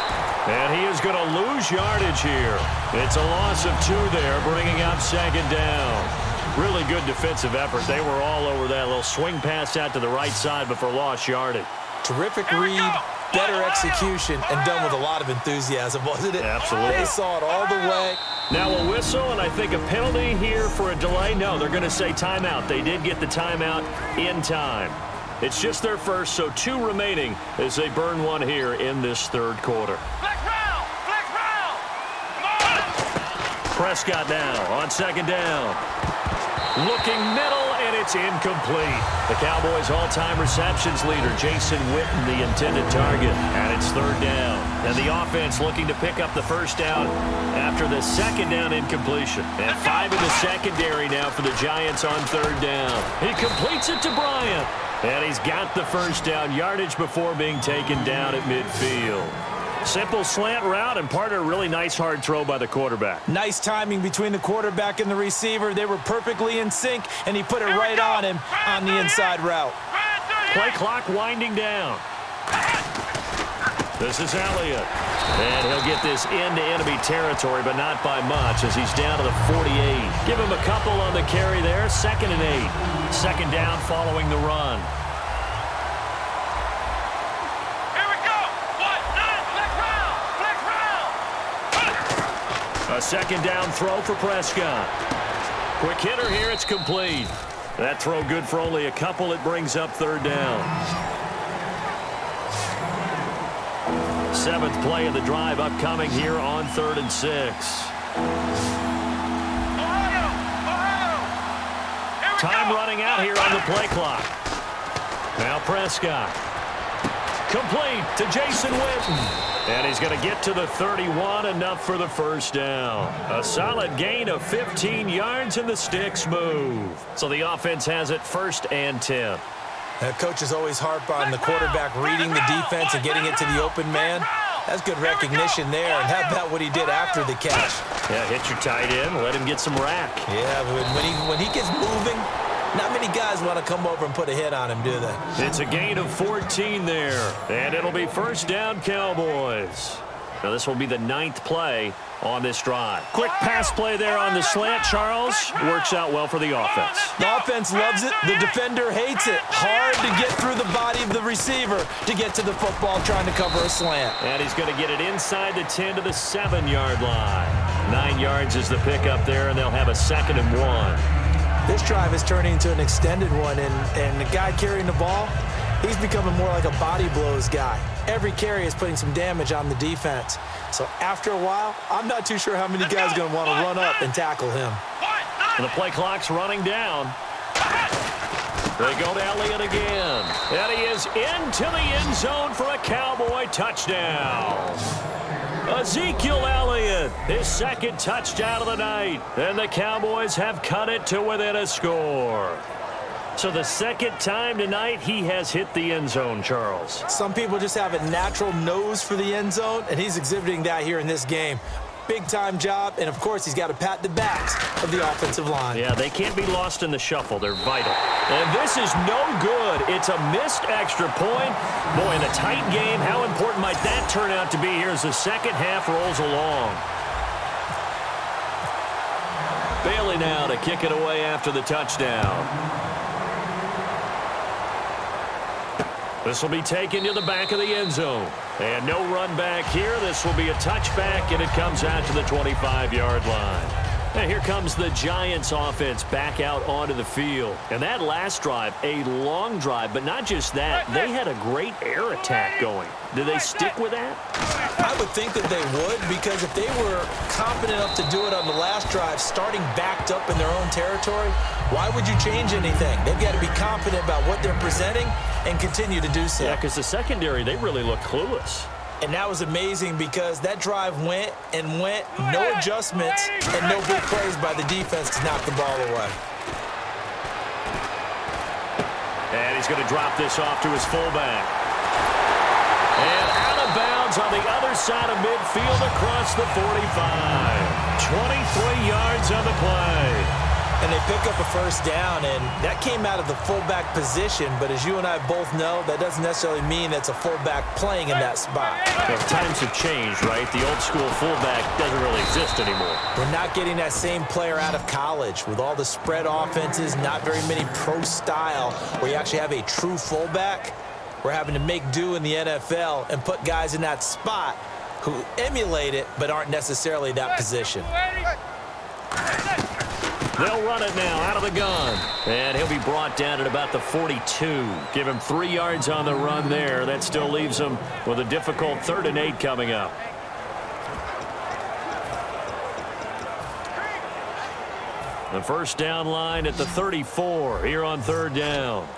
And he is going to lose yardage here. It's a loss of 2 there, bringing up 2nd down. Really good defensive effort. They were all over that little swing pass out to the right side before lost yardage. Terrific read, better execution and done with a lot of enthusiasm, wasn't it? Absolutely. They saw it all the way. Now a whistle, and I think a penalty here for a delay. No, they're going to say timeout. They did get the timeout in time. It's just their first, so 2 remaining as they burn one here in this third quarter. Flex round! Flex round! Come on! Prescott now on second down. Looking middle, and it's incomplete. The Cowboys' all-time receptions leader, Jason Witten, the intended target, and it's third down. And the offense looking to pick up the first down after the second down incompletion. And 5 in the secondary now for the Giants on third down. He completes it to Bryant. And he's got the first down yardage before being taken down at midfield. Simple slant route and part of a really nice hard throw by the quarterback. Nice timing between the quarterback and the receiver. They were perfectly in sync, and he put it right on him on the inside route. Play clock winding down. This is Elliott. And he'll get this into enemy territory, but not by much as he's down to the 48. Give him a couple on the carry there. 2nd and 8. Second down following the run. Here we go! What? Flex round! Flex round! A second down throw for Prescott. Quick hitter here. It's complete. That throw good for only a couple. It brings up third down. 7th play of the drive upcoming here on 3rd and 6. Time running out here on the play clock. Now Prescott. Complete to Jason Witten. And he's going to get to the 31, enough for the first down. A solid gain of 15 yards, and the sticks move. So the offense has it 1st and 10. Coaches always harp on the quarterback reading the defense and getting it to the open man. That's good recognition there. And how about what he did after the catch? Yeah, hit your tight end, let him get some rack. Yeah, but when he gets moving, not many guys want to come over and put a hit on him, do they? It's a gain of 14 there, and it'll be first down Cowboys. Now this will be the 9th play on this drive. Quick pass play there on the slant, Charles. Works out well for the offense. The offense loves it. The defender hates it. Hard to get through the body of the receiver to get to the football trying to cover a slant. And he's going to get it inside the 10 to the 7-yard line. 9 yards is the pickup there, and they'll have a 2nd and 1. This drive is turning into an extended one, and the guy carrying the ball, he's becoming more like a body blows guy. Every carry is putting some damage on the defense. So after a while, I'm not too sure how many guys are going to want to run up and tackle him. And the play clock's running down. They go to Elliott again. And he is into the end zone for a Cowboy touchdown. Ezekiel Elliott, his 2nd touchdown of the night. And the Cowboys have cut it to within a score. So the 2nd time tonight he has hit the end zone, Charles. Some people just have a natural nose for the end zone, and he's exhibiting that here in this game. Big-time job, and, of course, he's got to pat the backs of the offensive line. Yeah, they can't be lost in the shuffle. They're vital. And this is no good. It's a missed extra point. Boy, in a tight game, how important might that turn out to be here as the second half rolls along? Bailey now to kick it away after the touchdown. This will be taken to the back of the end zone. And no run back here. This will be a touchback, and it comes out to the 25-yard line. And here comes the Giants offense back out onto the field. And that last drive, a long drive, but not just that. They had a great air attack going. Do they stick with that? I would think that they would, because if they were confident enough to do it on the last drive, starting backed up in their own territory, why would you change anything? They've got to be confident about what they're presenting and continue to do so. Yeah, because the secondary, they really look clueless. And that was amazing because that drive went and went, no adjustments, and no big plays by the defense to knock the ball away. And he's going to drop this off to his fullback. And out of bounds on the other side of midfield across the 45. 23 yards on the play. And they pick up a first down, and that came out of the fullback position. But as you and I both know, that doesn't necessarily mean that's a fullback playing in that spot. Well, times have changed, right? The old school fullback doesn't really exist anymore. We're not getting that same player out of college with all the spread offenses, not very many pro style where you actually have a true fullback. we're having to make do in the NFL and put guys in that spot who emulate it but aren't necessarily that position. They'll run it now out of the gun. And he'll be brought down at about the 42. Give him 3 yards on the run there. That still leaves him with a difficult 3rd and 8 coming up. The first down line at the 34 here on 3rd down.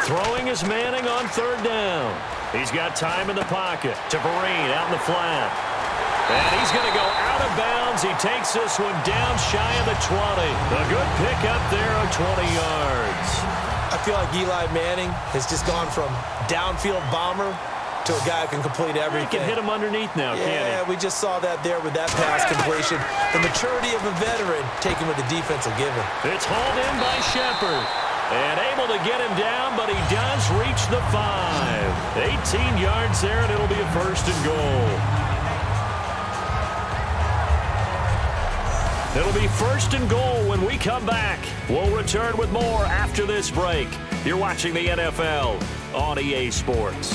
Throwing is Manning on 3rd down. He's got time in the pocket to Vereen out in the flat. And he's going to go out of bounds. He takes this one down shy of the 20. A good pick up there of 20 yards. I feel like Eli Manning has just gone from downfield bomber to a guy who can complete everything. He can hit him underneath now, can't he? Yeah, we just saw that there with that pass completion. The maturity of a veteran taken with the defense will give him. It's hauled in by Shepard. And able to get him down, but he does reach the 5. 18 yards there, and it'll be a 1st and goal. It'll be 1st and goal when we come back. We'll return with more after this break. You're watching the NFL on EA Sports.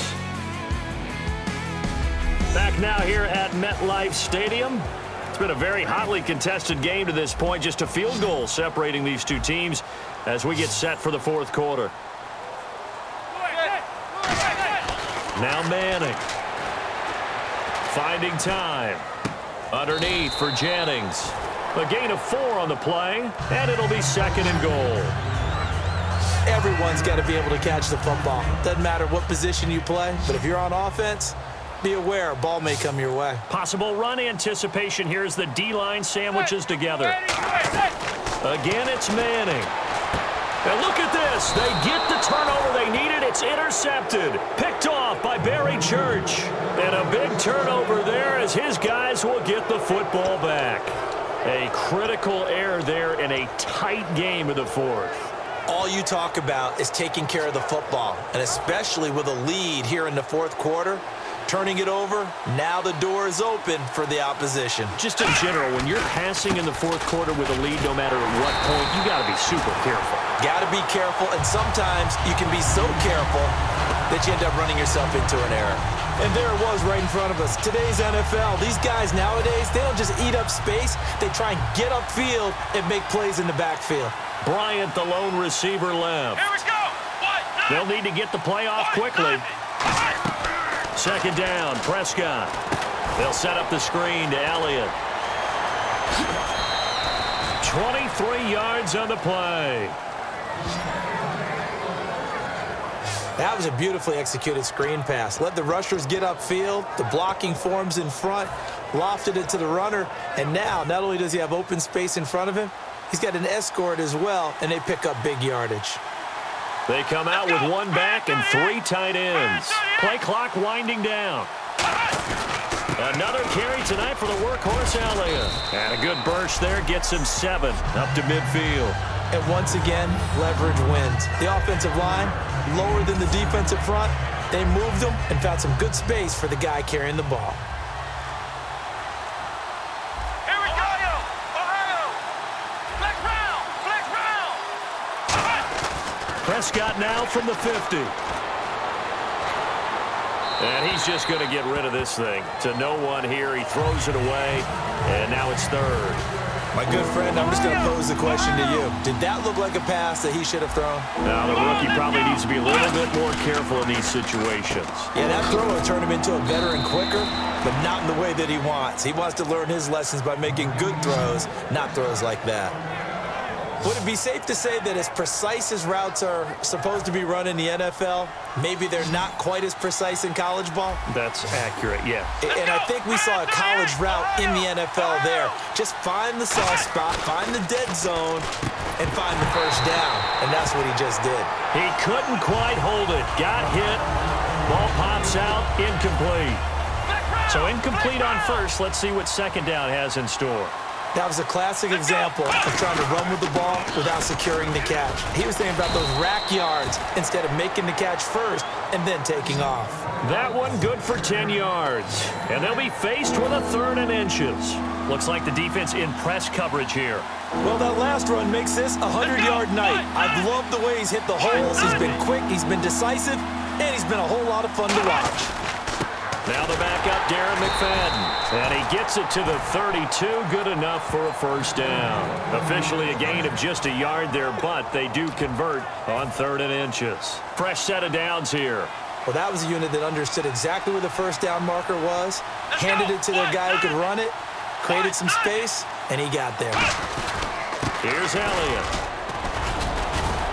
Back now here at MetLife Stadium. It's been a very hotly contested game to this point. Just a field goal separating these two teams as we get set for the 4th quarter. Now Manning. Finding time. Underneath for Jennings. A gain of 4 on the play, and it'll be 2nd and goal. Everyone's got to be able to catch the football. Doesn't matter what position you play, but if you're on offense, be aware, a ball may come your way. Possible run anticipation here as the D-line sandwiches together. Again, it's Manning. And look at this. They get the turnover they needed. It's intercepted. Picked off by Barry Church. And a big turnover there as his guys will get the football back. A critical error there in a tight game of the 4th. All you talk about is taking care of the football, and especially with a lead here in the 4th quarter. Turning it over, now the door is open for the opposition. Just in general, when you're passing in the 4th quarter with a lead, no matter at what point, you got to be super careful. Got to be careful, and sometimes you can be so careful that you end up running yourself into an error. And there it was right in front of us. Today's NFL, these guys nowadays, they don't just eat up space. They try and get upfield and make plays in the backfield. Bryant, the lone receiver, left. Here we go. They'll need to get the play off quickly. 2nd down, Prescott. They'll set up the screen to Elliott. 23 yards on the play. That was a beautifully executed screen pass. Let the rushers get upfield. The blocking forms in front. Lofted it to the runner. And now, not only does he have open space in front of him, he's got an escort as well, and they pick up big yardage. They come out with 1 back and 3 tight ends. Play clock winding down. Another carry tonight for the workhorse Elliott. And a good burst there gets him 7 up to midfield. And once again, leverage wins. The offensive line, lower than the defensive front. They moved them and found some good space for the guy carrying the ball. Here we go. Ohio. Flex round. Prescott now from the 50. And he's just going to get rid of this thing. To no one here. He throws it away, and now it's 3rd. My good friend, I'm just going to pose the question to you. Did that look like a pass that he should have thrown? Now, the rookie probably needs to be a little bit more careful in these situations. Yeah, that throw will turn him into a veteran quicker, but not in the way that he wants. He wants to learn his lessons by making good throws, not throws like that. Would it be safe to say that as precise as routes are supposed to be run in the NFL, maybe they're not quite as precise in college ball? That's accurate, yeah. And I think we saw a college route in the NFL there. Just find the soft spot, find the dead zone, and find the first down. And that's what he just did. He couldn't quite hold it. Got hit. Ball pops out. Incomplete. So incomplete on first. Let's see what 2nd down has in store. That was a classic example of trying to run with the ball without securing the catch. He was thinking about those rack yards instead of making the catch first and then taking off. That one good for 10 yards. And they'll be faced with a 3rd and inches. Looks like the defense in press coverage here. Well, that last run makes this a 100-yard night. I've loved the way he's hit the holes. He's been quick, he's been decisive, and he's been a whole lot of fun to watch. Now the backup, Darren McFadden. And he gets it to the 32. Good enough for a first down. Officially a gain of just a yard there, but they do convert on 3rd and inches. Fresh set of downs here. Well, that was a unit that understood exactly where the first down marker was, handed it to their guy who could run it, created some space, and he got there. Here's Elliott.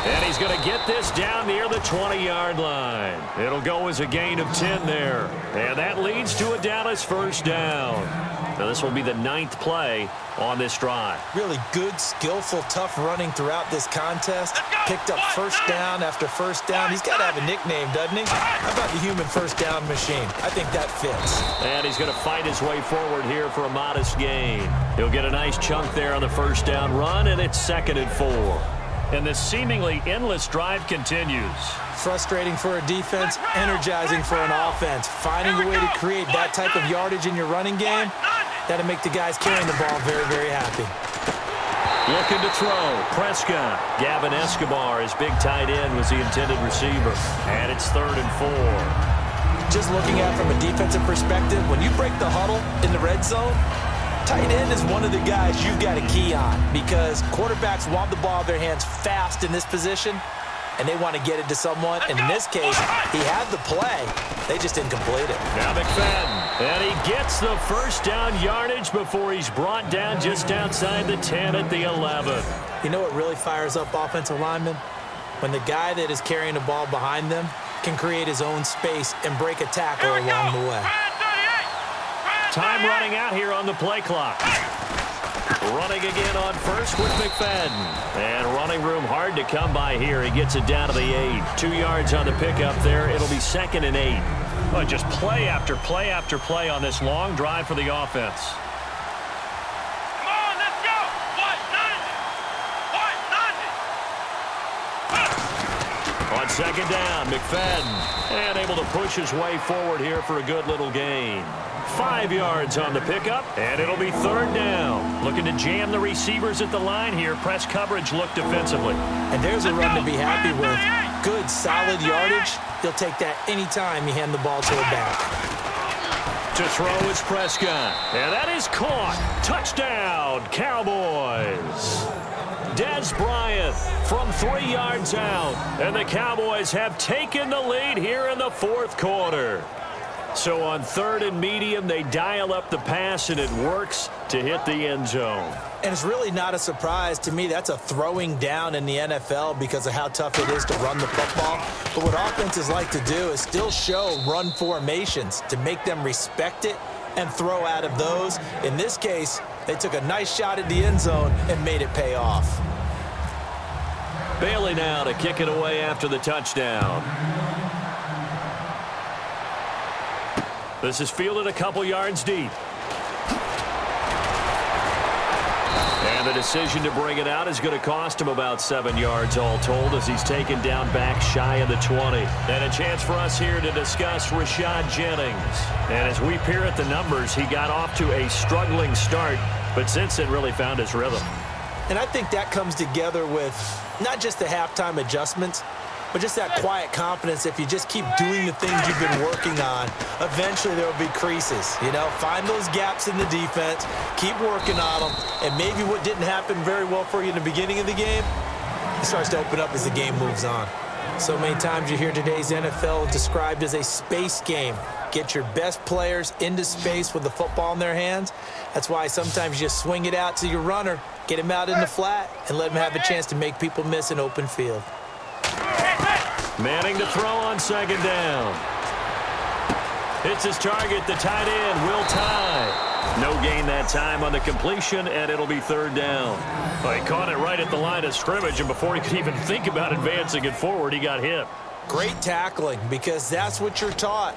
And he's going to get this down near the 20-yard line. It'll go as a gain of 10 there. And that leads to a Dallas first down. Now this will be the 9th play on this drive. Really good, skillful, tough running throughout this contest. Picked up first down after first down. He's got to have a nickname, doesn't he? How about the human first down machine? I think that fits. And he's going to fight his way forward here for a modest gain. He'll get a nice chunk there on the first down run, and it's 2nd and 4. And this seemingly endless drive continues. Frustrating for a defense, energizing for an offense. Finding a way to create that type of yardage in your running game, that'll make the guys carrying the ball very, very happy. Looking to throw. Prescott. Gavin Escobar, his big tight end, was the intended receiver. And it's 3rd and 4. Just looking at it from a defensive perspective, when you break the huddle in the red zone, tight end is one of the guys you've got to key on because quarterbacks want the ball in their hands fast in this position, and they want to get it to someone. And in this case, he had the play. They just didn't complete it. Now McFadden, and he gets the first down yardage before he's brought down just outside the 10 at the 11. You know what really fires up offensive linemen? When the guy that is carrying the ball behind them can create his own space and break a tackle along the way. Time running out here on the play clock. Running again on first with McFadden. And running room hard to come by here. He gets it down to the 8. 2 yards on the pickup there. It'll be 2nd and 8. Oh, just play after play after play on this long drive for the offense. Come on, let's go. 190. On 2nd down, McFadden. And able to push his way forward here for a good little gain. 5 yards on the pickup, and it'll be 3rd down. Looking to jam the receivers at the line here. Press coverage look defensively. And there's a run to be happy with. Good, solid yardage. He'll take that anytime you hand the ball to a back. To throw is Prescott, and that is caught. Touchdown, Cowboys. Des Bryant from 3 yards out, and the Cowboys have taken the lead here in the 4th quarter. So on 3rd and medium, they dial up the pass, and it works to hit the end zone. And it's really not a surprise to me. That's a throwing down in the NFL because of how tough it is to run the football. But what offenses like to do is still show run formations to make them respect it and throw out of those. In this case, they took a nice shot at the end zone and made it pay off. Bailey now to kick it away after the touchdown. This is fielded a couple yards deep. And the decision to bring it out is going to cost him about 7 yards all told as he's taken down back shy of the 20. And a chance for us here to discuss Rashad Jennings. And as we peer at the numbers, he got off to a struggling start, but since then really found his rhythm. And I think that comes together with not just the halftime adjustments, but just that quiet confidence. If you just keep doing the things you've been working on, eventually there will be creases. You know, find those gaps in the defense, keep working on them, and maybe what didn't happen very well for you in the beginning of the game, it starts to open up as the game moves on. So many times you hear today's NFL described as a space game. Get your best players into space with the football in their hands. That's why sometimes you just swing it out to your runner, get him out in the flat, and let him have a chance to make people miss an open field. Manning to throw on 2nd down. Hits his target, the tight end, Will Tye. No gain that time on the completion, and it'll be 3rd down. Well, he caught it right at the line of scrimmage, and before he could even think about advancing it forward, he got hit. Great tackling, because that's what you're taught.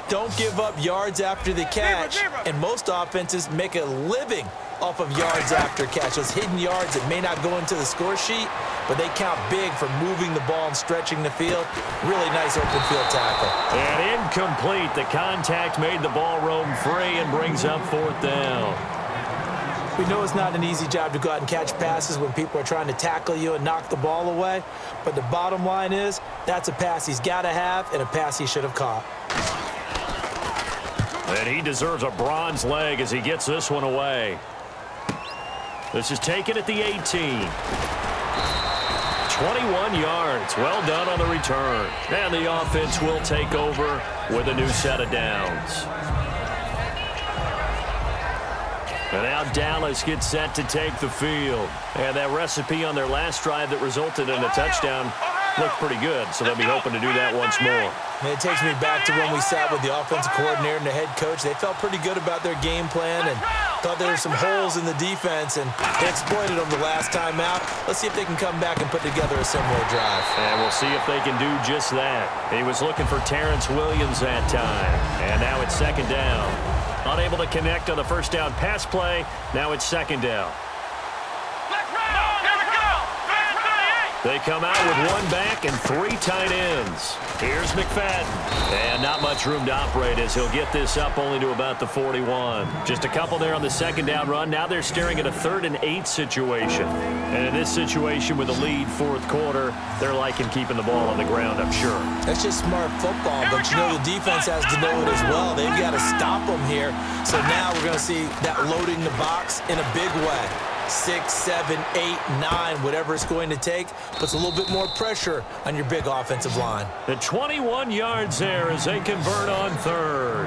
Don't give up yards after the catch, and most offenses make a living off of yards after catch. Those hidden yards that may not go into the score sheet, but they count big for moving the ball and stretching the field. Really nice open field tackle. And incomplete. The contact made the ball roam free and brings up 4th down. We know it's not an easy job to go out and catch passes when people are trying to tackle you and knock the ball away. But the bottom line is, that's a pass he's got to have and a pass he should have caught. And he deserves a bronze leg as he gets this one away. This is taken at the 18. 21 yards. Well done on the return. And the offense will take over with a new set of downs. And now Dallas gets set to take the field. And that recipe on their last drive that resulted in a touchdown looked pretty good, so they'll be hoping to do that once more. And it takes me back to when we sat with the offensive coordinator and the head coach. They felt pretty good about their game plan and thought there were some holes in the defense, and they exploited them the last time out. Let's see if they can come back and put together a similar drive. And we'll see if they can do just that. He was looking for Terrence Williams that time. And now it's second down. Unable to connect on the first down pass play. Now it's second down. They come out with one back and three tight ends. Here's McFadden. And not much room to operate as he'll get this up only to about the 41. Just a couple there on the second down run. Now they're staring at a 3rd and 8 situation. And in this situation with a lead fourth quarter, they're liking keeping the ball on the ground, I'm sure. That's just smart football, but you know the defense has to know it as well. They've got to stop them here. So now we're going to see that loading the box in a big way. 6, 7, 8, 9, whatever it's going to take, puts a little bit more pressure on your big offensive line. The 21 yards there as they convert on 3rd.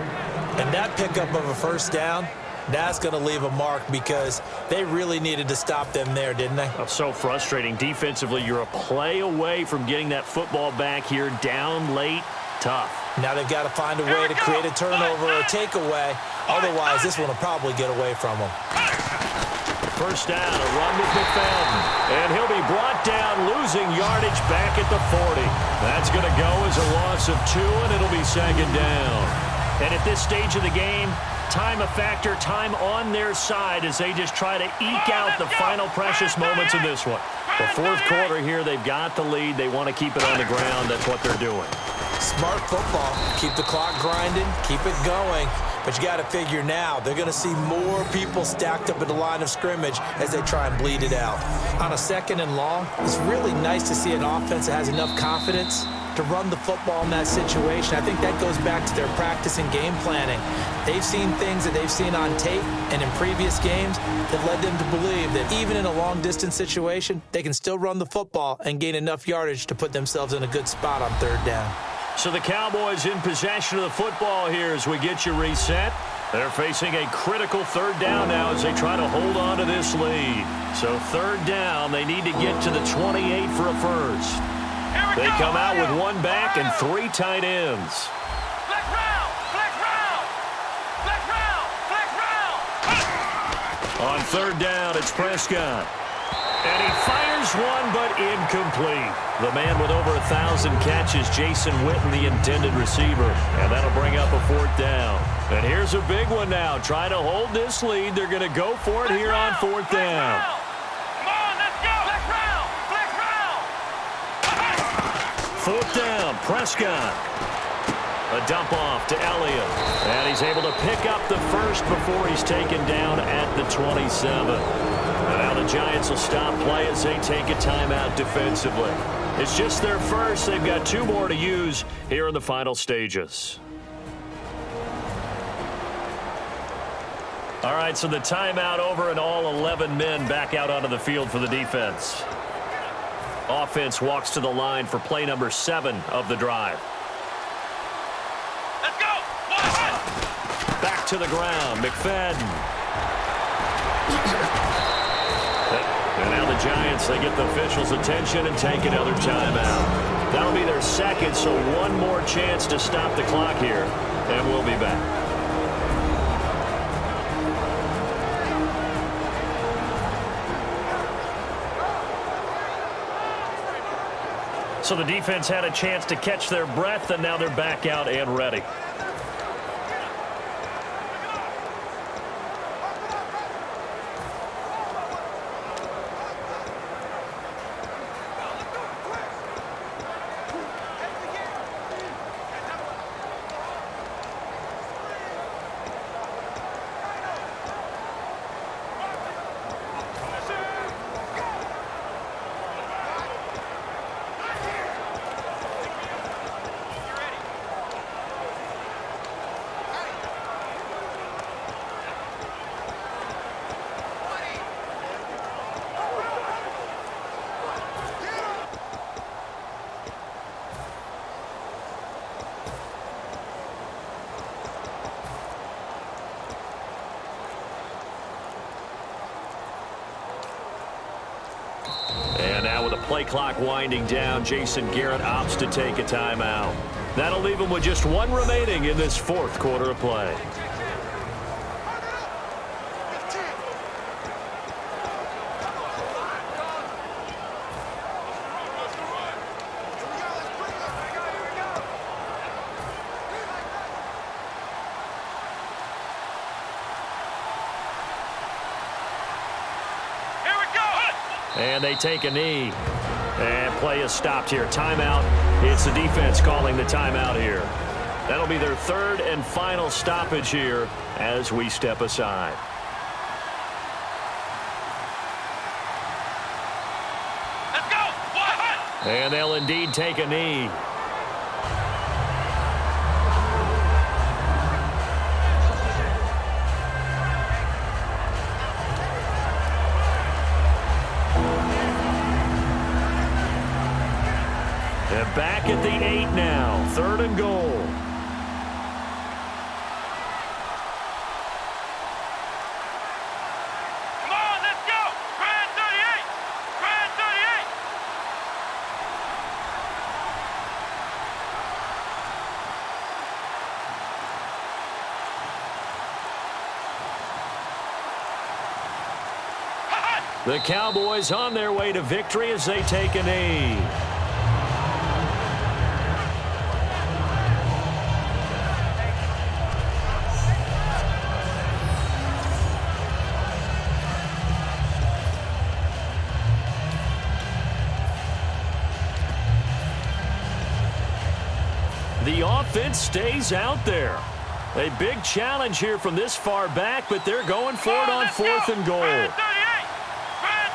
And that pickup of a first down, that's going to leave a mark because they really needed to stop them there, didn't they? Oh, so frustrating. Defensively, you're a play away from getting that football back here down late. Tough. Now they've got to find a way to create a turnover or a takeaway. Otherwise, this one will probably get away from them. First down, a run with McFadden. And he'll be brought down, losing yardage back at the 40. That's going to go as a loss of 2, and it'll be second down. And at this stage of the game, time a factor, time on their side as they just try to eke out the final precious moments of this one. The fourth quarter here, they've got the lead. They want to keep it on the ground. That's what they're doing. Smart football. Keep the clock grinding. Keep it going. But you got to figure now, they're going to see more people stacked up at the line of scrimmage as they try and bleed it out. On a 2nd and long, it's really nice to see an offense that has enough confidence to run the football in that situation. I think that goes back to their practice and game planning. They've seen things that they've seen on tape and in previous games that led them to believe that even in a long-distance situation, they can still run the football and gain enough yardage to put themselves in a good spot on 3rd down. So the Cowboys in possession of the football here as we get you reset. They're facing a critical 3rd down now as they try to hold on to this lead. So 3rd down, they need to get to the 28 for a first. They come out with one back and 3 tight ends. Flex round! Flex round! Flex round! Flex round! On 3rd down, it's Prescott. And he fires one, but incomplete. The man with over 1,000 catches, Jason Witten, the intended receiver. And that'll bring up a 4th down. And here's a big one now. Trying to hold this lead. They're going to go for it here on 4th down. Come on, let's go! Flex round! Flex round! 4th down, Prescott. A dump off to Elliott. And he's able to pick up the first before he's taken down at the 27. And now the Giants will stop play as they take a timeout defensively. It's just their first. They've got 2 more to use here in the final stages. All right, so the timeout over and all 11 men back out onto the field for the defense. Offense walks to the line for play number 7 of the drive. Let's go! Back to the ground, McFadden. And now the Giants, they get the officials' attention and take another timeout. That'll be their 2nd, so 1 more chance to stop the clock here, and we'll be back. So the defense had a chance to catch their breath, and now they're back out and ready. play clock winding down, Jason Garrett opts to take a timeout. That'll leave him with just one remaining in this fourth quarter of play. And they take a knee. And play is stopped here. Timeout. It's the defense calling the timeout here. That'll be their third and final stoppage here as we step aside. Let's go! And they'll indeed take a knee. They're back at the 8 now. Third and goal. Come on, let's go! Grand 38! Grand 38! The Cowboys on their way to victory as they take a knee. The offense stays out there. A big challenge here from this far back, but they're going for it on fourth and goal. Grand 38! Grand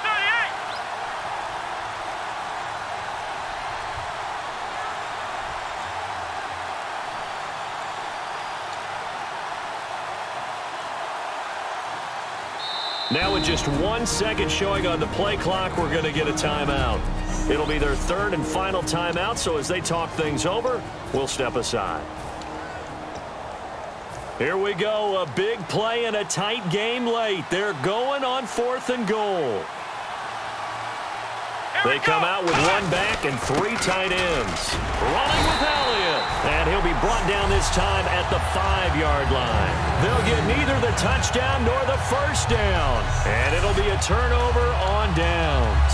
38! Now with just 1 second showing on the play clock, we're going to get a timeout. It'll be their third and final timeout, so as they talk things over, we'll step aside. Here we go, a big play and a tight game late. They're going on fourth and goal. They come out with one back and 3 tight ends. Running with Elliott. And he'll be brought down this time at the 5-yard line. They'll get neither the touchdown nor the first down. And it'll be a turnover on downs.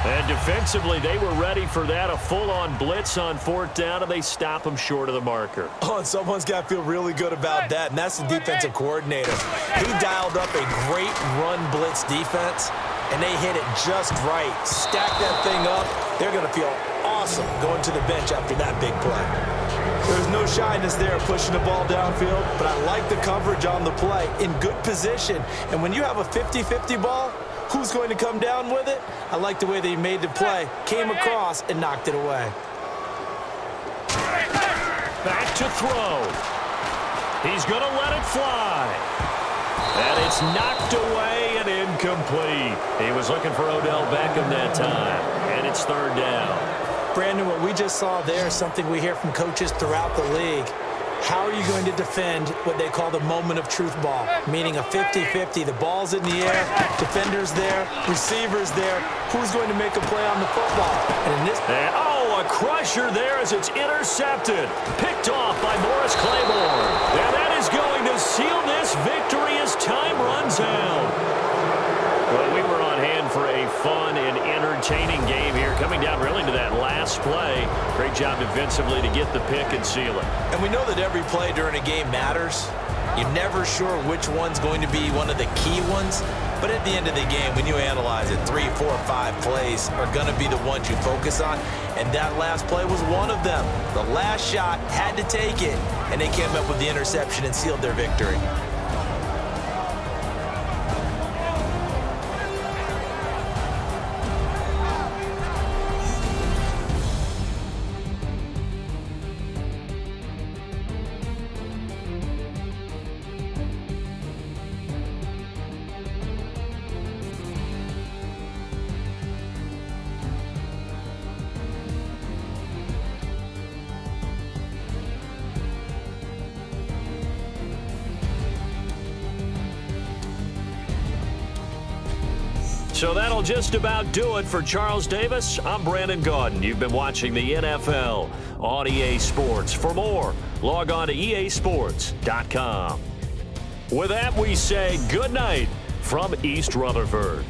And defensively, they were ready for that, a full-on blitz on fourth down, and they stop them short of the marker. Oh, and someone's got to feel really good about that, and that's the defensive coordinator. He dialed up a great run blitz defense, and they hit it just right. Stack that thing up. They're going to feel awesome going to the bench after that big play. There's no shyness there pushing the ball downfield, but I like the coverage on the play in good position. And when you have a 50-50 ball, who's going to come down with it? I like the way they made the play, came across, and knocked it away. Back to throw. He's going to let it fly. And it's knocked away and incomplete. He was looking for Odell Beckham that time, and it's third down. Brandon, what we just saw there is something we hear from coaches throughout the league. How are you going to defend what they call the moment of truth ball, meaning a 50-50? The ball's in the air, defenders there, receivers there. Who's going to make a play on the football? And in this... a crusher there as it's intercepted. Picked off by Morris Claiborne. And that is going to seal this victory as time runs out. Well, we were on hand for a fun and entertaining game here, coming down really to that last play. Great job defensively to get the pick and seal it. And we know that every play during a game matters. You're never sure which one's going to be one of the key ones. But at the end of the game, when you analyze it, 3, 4, 5 plays are going to be the ones you focus on. And that last play was one of them. The last shot had to take it, and they came up with the interception and sealed their victory. So that'll just about do it for Charles Davis. I'm Brandon Gaudin. You've been watching the NFL on EA Sports. For more, log on to easports.com. With that, we say good night from East Rutherford.